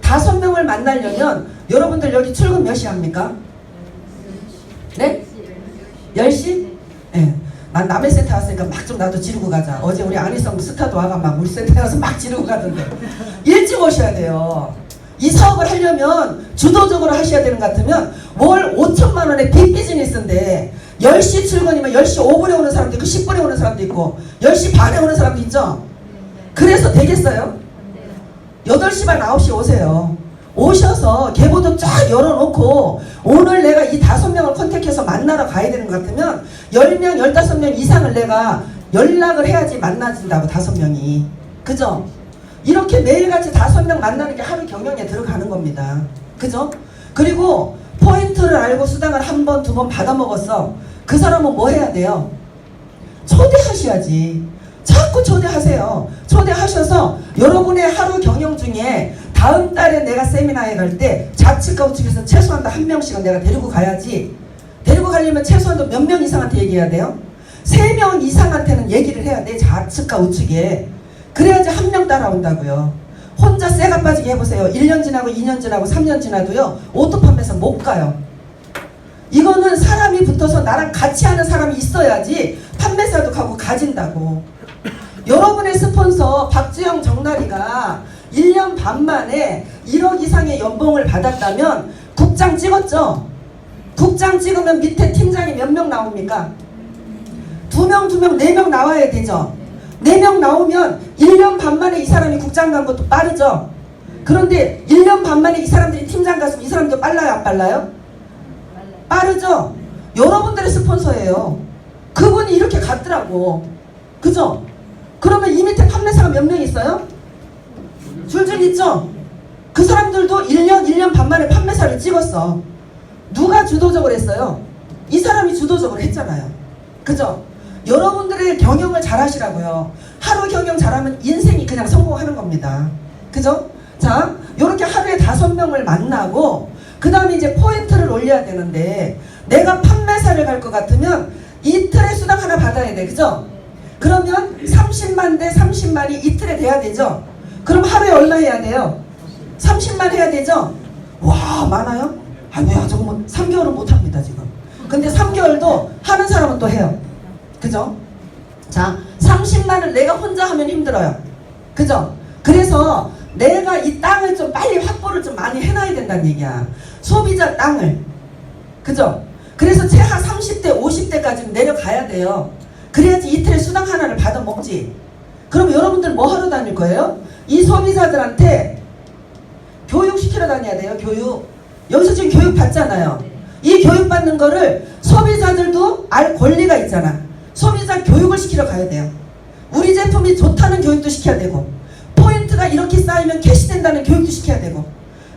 5명을 만나려면 여러분들 여기 출근 몇 시 합니까? 네? 10시? 네. 난 남의 센터 왔으니까 막 좀 나도 지르고 가자. 어제 우리 안희성 스타도 와가 막 우리 센터에 가서 막 지르고 가던데. 일찍 오셔야 돼요. 이 사업을 하려면 주도적으로 하셔야 되는 것 같으면 월 5천만 원의 빅 비즈니스인데 10시 출근이면 10시 5분에 오는 사람도 있고 10분에 오는 사람도 있고 10시 반에 오는 사람도 있죠. 그래서 되겠어요? 8시 반 9시 오세요. 오셔서 계보도 쫙 열어놓고 오늘 내가 이 5명을 컨택해서 만나러 가야 되는 것 같으면 10명, 15명 이상을 내가 연락을 해야지 만나진다고 5명이. 그죠? 이렇게 매일같이 5명 만나는 게 하루 경영에 들어가는 겁니다. 그죠? 그리고 포인트를 알고 수당을 1번, 2번 받아먹었어. 그 사람은 뭐 해야 돼요? 초대하셔야지. 자꾸 초대하세요. 초대하셔서 여러분의 하루 경영 중에 다음 달에 내가 세미나에 갈 때 좌측과 우측에서 최소한 1명씩은 내가 데리고 가야지. 데리고 가려면 최소한 몇 명 이상한테 얘기해야 돼요? 3명 이상한테는 얘기를 해야 돼. 좌측과 우측에. 그래야지 1명 따라온다고요. 혼자 쇠가 빠지게 해보세요. 1년 지나고 2년 지나고 3년 지나도요. 오토 판매사 못 가요. 이거는 사람이 붙어서 나랑 같이 하는 사람이 있어야지 판매사도 가고 가진다고. 여러분의 스폰서 박주영 정나리가 1년 반 만에 1억 이상의 연봉을 받았다면 국장 찍었죠? 국장 찍으면 밑에 팀장이 몇 명 나옵니까? 2명, 4명 나와야 되죠? 4명 나오면 1년 반 만에 이 사람이 국장 간 것도 빠르죠? 그런데 1년 반 만에 이 사람들이 팀장 갔으면 이 사람도 빨라요, 안 빨라요? 빠르죠? 여러분들의 스폰서예요. 그분이 이렇게 갔더라고. 그죠? 그러면 이 밑에 판매사가 몇 명 있어요? 줄줄 있죠? 그 사람들도 1년 반 만에 판매사를 찍었어. 누가 주도적으로 했어요? 이 사람이 주도적으로 했잖아요. 그죠? 여러분들의 경영을 잘 하시라고요. 하루 경영 잘하면 인생이 그냥 성공하는 겁니다. 그죠? 자, 요렇게 하루에 5명을 만나고 그 다음에 이제 포인트를 올려야 되는데 내가 판매사를 갈 것 같으면 이틀에 수당 하나 받아야 돼. 그죠? 그러면 30만 대 30만이 이틀에 돼야 되죠? 그럼 하루에 얼마 해야 돼요? 30만 해야 되죠? 와, 많아요? 아이고야 저거 뭐 3개월은 못합니다 지금. 근데 3개월도 하는 사람은 또 해요. 그죠? 자 30만을 내가 혼자 하면 힘들어요. 그죠? 그래서 내가 이 땅을 좀 빨리 확보를 좀 많이 해놔야 된다는 얘기야. 소비자 땅을. 그죠? 그래서 최하 30대 50대까지는 내려가야 돼요. 그래야지 이틀에 수당 하나를 받아 먹지. 그럼 여러분들 뭐 하러 다닐 거예요? 이 소비자들한테 교육시키러 다녀야 돼요. 교육. 여기서 지금 교육 받잖아요. 이 교육 받는 거를 소비자들도 알 권리가 있잖아. 소비자 교육을 시키러 가야 돼요. 우리 제품이 좋다는 교육도 시켜야 되고 포인트가 이렇게 쌓이면 캐시된다는 교육도 시켜야 되고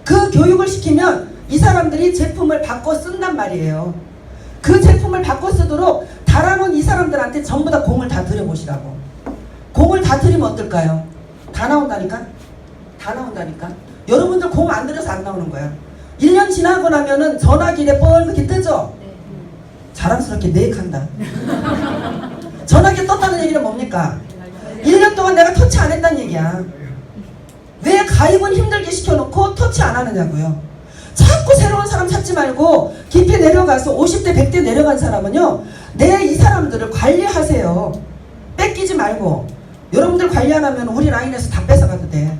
그 교육을 시키면 이 사람들이 제품을 바꿔 쓴단 말이에요. 그 제품을 바꿔 쓰도록 달아놓은 이 사람들한테 전부 다 공을 다 들여보시라고. 공을 다 들이면 어떨까요? 다 나온다니까? 다 나온다니까? 여러분들 공 안 들여서 안 나오는 거야. 1년 지나고 나면은 전화기에 뻘겋게 뜨죠? 자랑스럽게 네익한다. 전화기에 떴다는 얘기는 뭡니까? 1년 동안 내가 터치 안 했다는 얘기야. 왜 가입은 힘들게 시켜놓고 터치 안 하느냐고요. 자꾸 새로운 사람 찾지 말고 깊이 내려가서 50대 100대 내려간 사람은요 내 이 사람들을 관리하세요. 뺏기지 말고. 여러분들 관리 안 하면 우리 라인에서 다 뺏어가도 돼.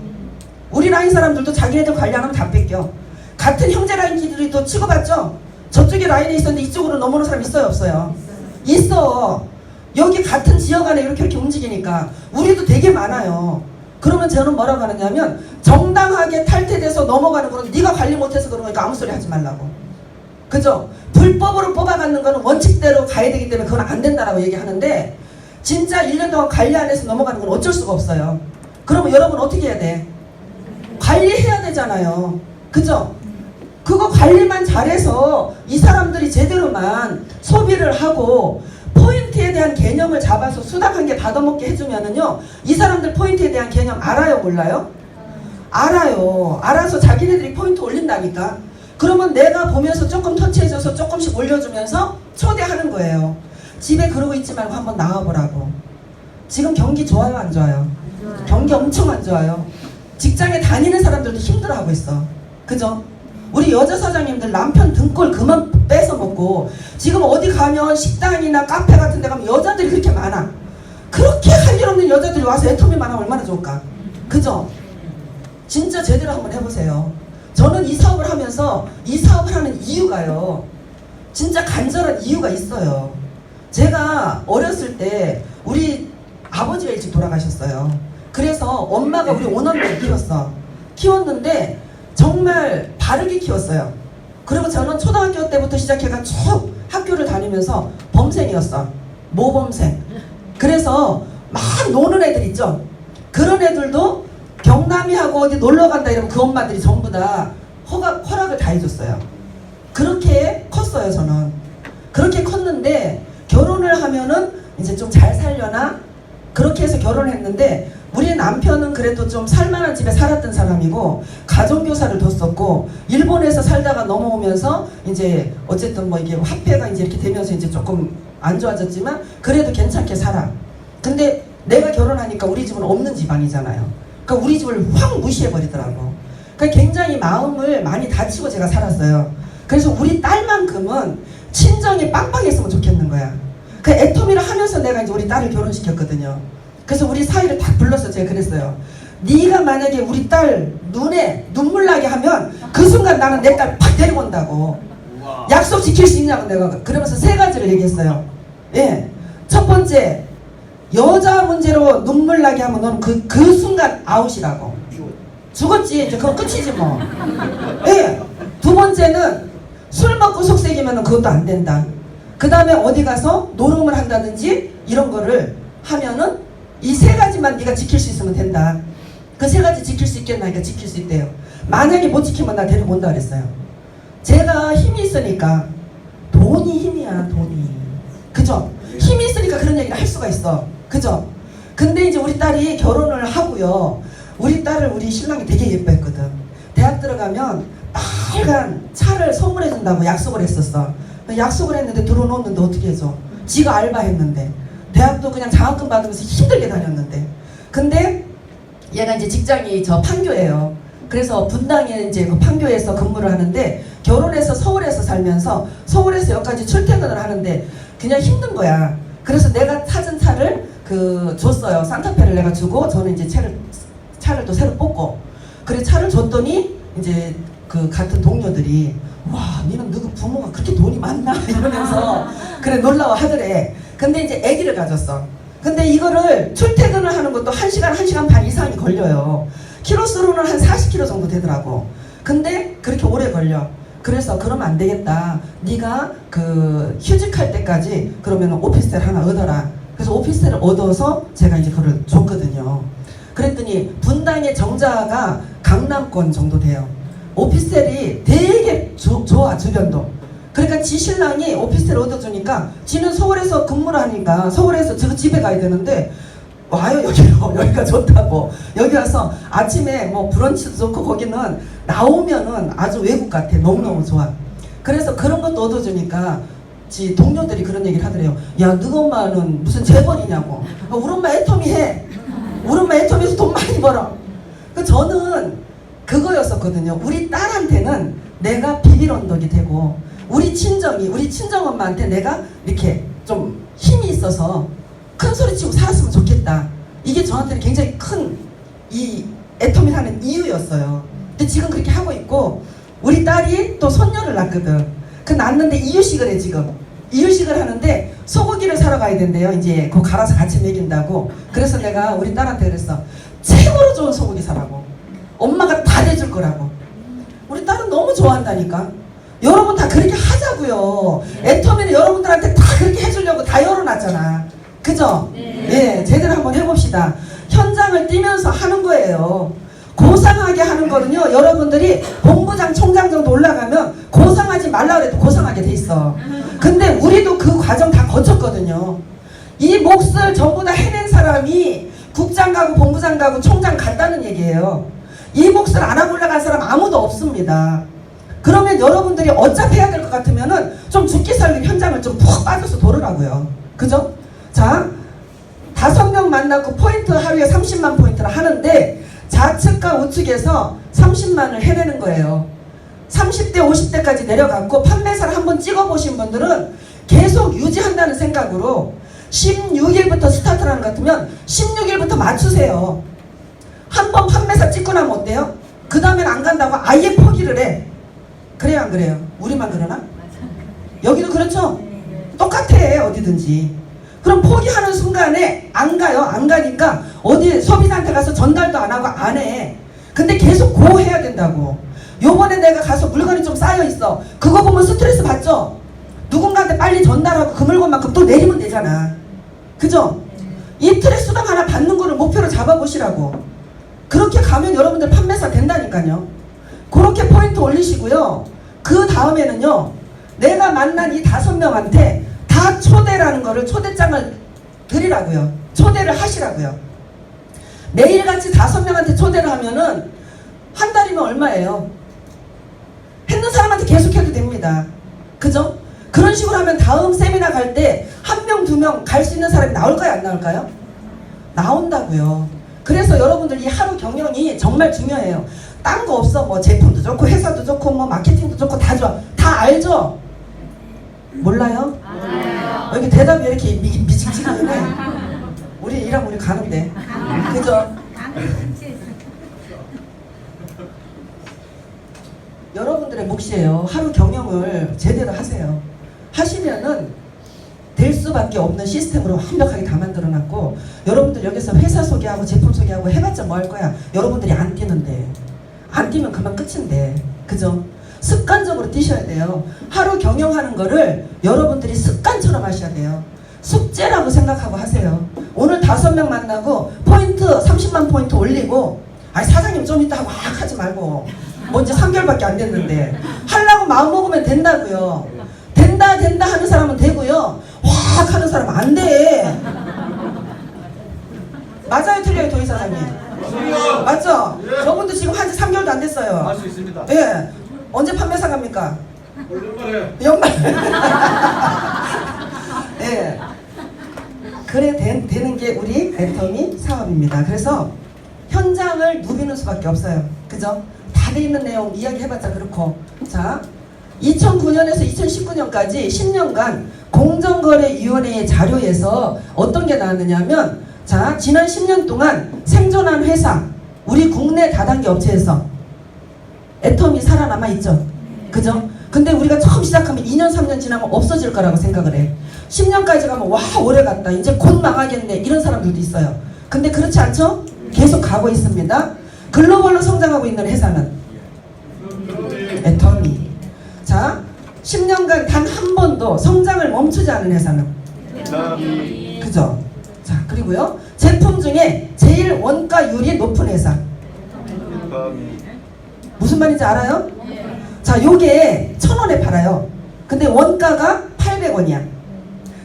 우리 라인 사람들도 자기네들 관리 안 하면 다 뺏겨. 같은 형제 라인끼리 또 치고받죠? 저쪽에 라인에 있었는데 이쪽으로 넘어오는 사람 있어요 없어요? 있어. 여기 같은 지역 안에 이렇게 움직이니까 우리도 되게 많아요. 그러면 저는 뭐라고 하느냐면 정당하게 탈퇴돼서 넘어가는 거는 네가 관리 못해서 그런 거니까 아무 소리 하지 말라고. 그죠? 불법으로 뽑아가는 거는 원칙대로 가야 되기 때문에 그건 안 된다라고 얘기하는데 진짜 1년 동안 관리 안 해서 넘어가는 건 어쩔 수가 없어요. 그러면 여러분 어떻게 해야 돼? 관리해야 되잖아요. 그죠? 그거 관리만 잘해서 이 사람들이 제대로만 소비를 하고 포인트에 대한 개념을 잡아서 수당 한 개 받아먹게 해주면은요 이 사람들 포인트에 대한 개념 알아요 몰라요? 알아요. 알아서 자기네들이 포인트 올린다니까. 그러면 내가 보면서 조금 터치해줘서 조금씩 올려주면서 초대하는 거예요. 집에 그러고 있지 말고 한번 나와보라고. 지금 경기 좋아요 안 좋아요? 경기 엄청 안 좋아요. 직장에 다니는 사람들도 힘들어하고 있어. 그죠? 우리 여자 사장님들 남편 등골 그만 뺏어 먹고 지금 어디 가면 식당이나 카페 같은 데 가면 여자들이 그렇게 많아. 그렇게 할 일 없는 여자들이 와서 애터미만 하면 얼마나 좋을까? 그죠? 진짜 제대로 한번 해보세요. 저는 이 사업을 하면서 이 사업을 하는 이유가요 진짜 간절한 이유가 있어요. 제가 어렸을 때 우리 아버지가 일찍 돌아가셨어요. 그래서 엄마가 우리 5남매를 키웠는데 정말 바르게 키웠어요. 그리고 저는 초등학교 때부터 시작해가 쭉 학교를 다니면서 범생이었어. 모범생. 그래서 막 노는 애들 있죠. 그런 애들도 경남이하고 어디 놀러 간다 이러면 그 엄마들이 전부 다 허락을 다 해줬어요. 그렇게 컸어요 저는. 그렇게 컸는데 결혼을 하면은 이제 좀 잘 살려나 그렇게 해서 결혼을 했는데 우리 남편은 그래도 좀 살만한 집에 살았던 사람이고 가정교사를 뒀었고 일본에서 살다가 넘어오면서 이제 어쨌든 뭐 이게 화폐가 이제 이렇게 되면서 이제 조금 안 좋아졌지만 그래도 괜찮게 살아. 근데 내가 결혼하니까 우리 집은 없는 집안이잖아요. 그러니까 우리 집을 확 무시해버리더라고. 그러니까 굉장히 마음을 많이 다치고 제가 살았어요. 그래서 우리 딸만큼은 친정이 빵빵했으면 좋겠는 거야. 그 애터미를 하면서 내가 이제 우리 딸을 결혼시켰거든요. 그래서 우리 사이를 딱 불러서 제가 그랬어요. 네가 만약에 우리 딸 눈에 눈물 나게 하면 그 순간 나는 내 딸 팍 데리고 온다고. 약속 지킬 수 있냐고 내가 그러면서 3가지를 얘기했어요. 예, 첫 번째 여자 문제로 눈물 나게 하면 너는 그 순간 아웃이라고. 죽었지. 이제 그건 끝이지 뭐. 예. 두 번째는 술 먹고 속색이면 그것도 안 된다. 그 다음에 어디 가서 노름을 한다든지 이런 거를 하면은 이 3가지만 네가 지킬 수 있으면 된다. 그 3가지 지킬 수 있겠나? 그러니까 지킬 수 있대요. 만약에 못 지키면 나 데리고 온다 그랬어요. 제가 힘이 있으니까. 돈이 힘이야 돈이. 그죠? 힘이 있으니까 그런 얘기를 할 수가 있어. 그죠? 근데 이제 우리 딸이 결혼을 하고요. 우리 딸을 우리 신랑이 되게 예뻐했거든. 대학 들어가면 빨간 차를 선물해준다고 약속을 했었어. 약속을 했는데 들어놓는데 어떻게 해줘? 지가 알바했는데. 대학도 그냥 장학금 받으면서 힘들게 다녔는데. 근데 얘가 이제 직장이 저 판교예요. 그래서 분당에 이제 그 판교 판교에서 근무를 하는데 결혼해서 서울에서 살면서 서울에서 여기까지 출퇴근을 하는데 그냥 힘든 거야. 그래서 내가 찾은 차를 줬어요. 산타페를 내가 주고 저는 이제 차를 또 새로 뽑고 그래 차를 줬더니 이제 그 같은 동료들이 와 니는 너희 부모가 그렇게 돈이 많나 이러면서 그래 놀라워 하더래. 근데 이제 아기를 가졌어. 근데 이거를 출퇴근을 하는 것도 1시간, 1시간 반 이상이 걸려요. 키로수로는 한 40km 정도 되더라고. 근데 그렇게 오래 걸려. 그래서 그러면 안 되겠다. 네가 휴직할 때까지 그러면 오피스텔 하나 얻어라. 그래서 오피스텔을 얻어서 제가 이제 그걸 줬거든요. 그랬더니 분당의 정자가 강남권 정도 돼요. 오피스텔이 되게 좋아 주변도. 그러니까 지 신랑이 오피스텔 얻어주니까 지는 서울에서 근무를 하니까 서울에서 저 집에 가야 되는데 와요 여기로. 여기가 좋다고. 여기 와서 아침에 뭐 브런치도 좋고 거기는 나오면은 아주 외국 같아. 너무너무 좋아. 그래서 그런 것도 얻어주니까 지 동료들이 그런 얘기를 하더래요. 야 너희 엄마는 무슨 재벌이냐고. 우리 엄마 애터미 해. 우리 엄마 애터미에서 돈 많이 벌어. 저는 그거였었거든요. 우리 딸한테는 내가 비빌 언덕이 되고 우리 친정엄마한테 내가 이렇게 좀 힘이 있어서 큰 소리 치고 살았으면 좋겠다. 이게 저한테는 굉장히 큰 이 애터미를 하는 이유였어요. 근데 지금 그렇게 하고 있고 우리 딸이 또 손녀를 낳거든. 낳는데 이유식을 해 지금. 이유식을 하는데 소고기를 사러 가야 된대요. 이제 그거 갈아서 같이 먹인다고. 그래서 내가 우리 딸한테 그랬어. 최고로 좋은 소고기 사라고. 엄마가 다 내줄 거라고. 우리 딸은 너무 좋아한다니까. 여러분 다 그렇게 하자고요. 애터미는 여러분들한테 다 그렇게 해주려고 다 열어놨잖아. 그죠? 네. 제대로 한번 해봅시다. 현장을 뛰면서 하는 거예요. 고상하게 하는 거는요. 여러분들이 본부장 총장 정도 올라가면 고상하지 말라 그래도 고상하게 돼 있어. 근데 우리도 그 과정 다 거쳤거든요. 이 몫을 전부 다 해낸 사람이 국장 가고 본부장 가고 총장 갔다는 얘기예요. 이 몫을 안 하고 올라간 사람 아무도 없습니다. 그러면 여러분들이 어차피 해야 될 것 같으면은 좀 죽기 살기 현장을 좀 푹 빠져서 돌으라고요. 그죠? 자, 5명 만나고 포인트 하루에 30만 포인트를 하는데 좌측과 우측에서 30만을 해내는 거예요. 30대 50대까지 내려갔고 판매사를 한번 찍어보신 분들은 계속 유지한다는 생각으로 16일부터 스타트를 하는 것 같으면 16일부터 맞추세요. 한번 판매사 찍고 나면 어때요? 그 다음엔 안 간다고 아예 포기를 해. 그래요 안 그래요? 우리만 그러나? 여기도 그렇죠? 똑같아 어디든지. 그럼 포기하는 순간에 안 가요. 안 가니까 어디 소비자한테 가서 전달도 안 하고 안 해. 근데 계속 고해야 된다고. 요번에 내가 가서 물건이 좀 쌓여 있어. 그거 보면 스트레스 받죠? 누군가한테 빨리 전달하고 그 물건만큼 또 내리면 되잖아. 그죠? 이틀에 수당 하나 받는 거를 목표로 잡아보시라고. 그렇게 가면 여러분들 판매사 된다니까요. 그렇게 포인트 올리시고요. 그 다음에는요. 내가 만난 이 5명한테 다 초대라는 거를 초대장을 드리라고요. 초대를 하시라고요. 매일같이 5명한테 초대를 하면은 한 달이면 얼마예요? 했는 사람한테 계속 해도 됩니다. 그죠? 그런 식으로 하면 다음 세미나 갈 때 1명, 2명 갈 수 있는 사람이 나올까요? 안 나올까요? 나온다고요. 그래서 여러분들 이 하루 경영이 정말 중요해요. 딴 거 없어. 뭐 제품도 좋고 회사도 좋고 뭐 마케팅도 좋고 다 좋아. 다 알죠? 몰라요? 알아요. 여기 대답이 이렇게 미직지근해. 우리 일하면 우리 가는데. 그죠? 여러분들의 몫이에요. 하루 경영을 제대로 하세요. 하시면은 될 수밖에 없는 시스템으로 완벽하게 다 만들어놨고 여러분들 여기서 회사 소개하고 제품 소개하고 해봤자 뭐 할 거야? 여러분들이 안 뛰는데. 안 뛰면 그만 끝인데. 그죠? 습관적으로 뛰셔야 돼요. 하루 경영하는 거를 여러분들이 습관처럼 하셔야 돼요. 숙제라고 생각하고 하세요. 오늘 5명 만나고 포인트 30만 포인트 올리고 아니 사장님 좀 이따 하고 하지 말고 뭐 이제 3개월밖에 안 됐는데 하려고 마음 먹으면 된다고요. 된다 하는 사람은 되고요. 확 하는 사람은 안 돼. 맞아요 틀려요 도희 사장님? 맞죠? 예. 저분도 지금 한지 3개월도 안 됐어요. 할 수 있습니다. 예. 언제 판매사 갑니까? 연말에. 연말. 예. 그래 되는 게 우리 애터미 사업입니다. 그래서 현장을 누비는 수밖에 없어요. 그죠? 다 돼 있는 내용 이야기해봤자 그렇고. 자, 2009년에서 2019년까지 10년간 공정거래위원회의 자료에서 어떤 게 나왔느냐면, 자, 지난 10년 동안 생존한 회사, 우리 국내 다단계 업체에서 애텀이 살아남아 있죠. 그죠? 근데 우리가 처음 시작하면 2년 3년 지나면 없어질 거라고 생각을 해. 10년까지 가면 와 오래 갔다 이제 곧 망하겠네 이런 사람들도 있어요. 근데 그렇지 않죠? 계속 가고 있습니다. 글로벌로 성장하고 있는 회사는 애터미. 자, 10년간 단 한 번도 성장을 멈추지 않은 회사는 그죠? 자, 그리고요, 제품 중에 제일 원가율이 높은 회사 무슨 말인지 알아요? 자, 요게 1,000원에 팔아요. 근데 원가가 800원이야.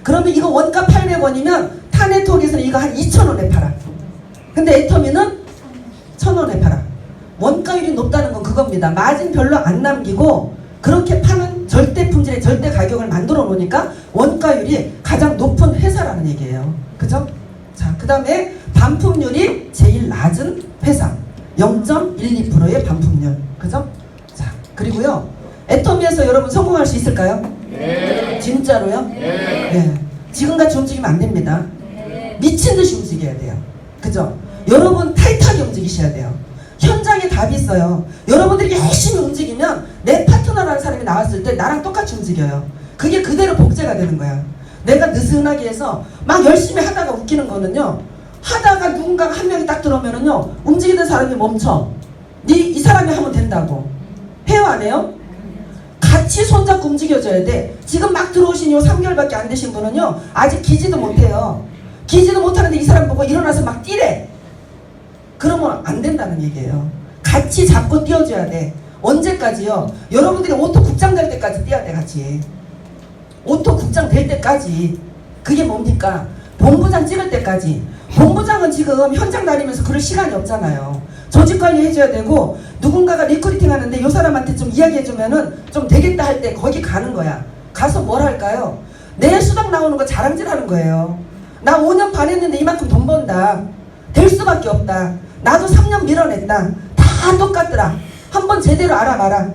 그러면 이거 원가 800원이면 타네톡에서는 이거 한 2,000원에 팔아. 근데 애터미는 1,000원에 팔아. 원가율이 높다는 건 그겁니다. 마진 별로 안 남기고 그렇게 파는 절대 품질의 절대 가격을 만들어 놓으니까 원가율이 가장 높은 회사라는 얘기예요. 그죠? 자, 그 다음에 반품률이 제일 낮은 회사 0.12%의 반품률. 그죠? 자, 그리고요, 애터미에서 여러분 성공할 수 있을까요? 네. 진짜로요? 네. 지금같이 움직이면 안 됩니다. 미친 듯이 움직여야 돼요. 그죠? 여러분 타이트하게 움직이셔야 돼요. 현장에 답이 있어요. 여러분들이 열심히 움직이면 내 파트너라는 사람이 나왔을 때 나랑 똑같이 움직여요. 그게 그대로 복제가 되는 거야. 내가 느슨하게 해서 막 열심히 하다가 웃기는 거는요, 하다가 누군가 한 명이 딱 들어오면은요, 움직이는 사람이 멈춰. 이 사람이 하면 된다고. 해요 안 해요? 같이 손잡고 움직여줘야 돼. 지금 막 들어오신 요 3개월밖에 안 되신 분은요, 아직 기지도 못해요. 기지도 못하는데 이 사람 보고 일어나서 막 뛰래. 그러면 안 된다는 얘기예요. 같이 잡고 뛰어줘야 돼. 언제까지요? 여러분들이 오토 국장 될 때까지 뛰어야 돼. 같이 오토 국장 될 때까지. 그게 뭡니까? 본부장 찍을 때까지. 본부장은 지금 현장 다니면서 그럴 시간이 없잖아요. 조직 관리 해줘야 되고, 누군가가 리크루팅 하는데 요 사람한테 좀 이야기해주면은 좀 되겠다 할 때 거기 가는 거야. 가서 뭘 할까요? 내 수당 나오는 거 자랑질 하는 거예요. 나 5년 반 했는데 이만큼 돈 번다. 될 수밖에 없다. 나도 3년 밀어냈다. 다 똑같더라. 한번 제대로 알아봐라.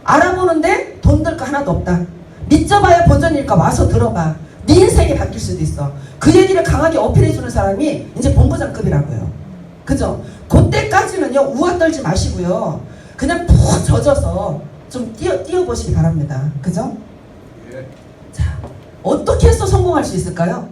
알아보는데 돈 들 거 하나도 없다. 믿져봐야 본전일까. 와서 들어봐. 네 인생이 바뀔 수도 있어. 그 얘기를 강하게 어필해주는 사람이 이제 본부장급이라고요. 그죠? 그때까지는요, 우아 떨지 마시고요, 그냥 푹 젖어서 좀 뛰어보시기 바랍니다. 그죠? 예. 자, 어떻게 해서 성공할 수 있을까요?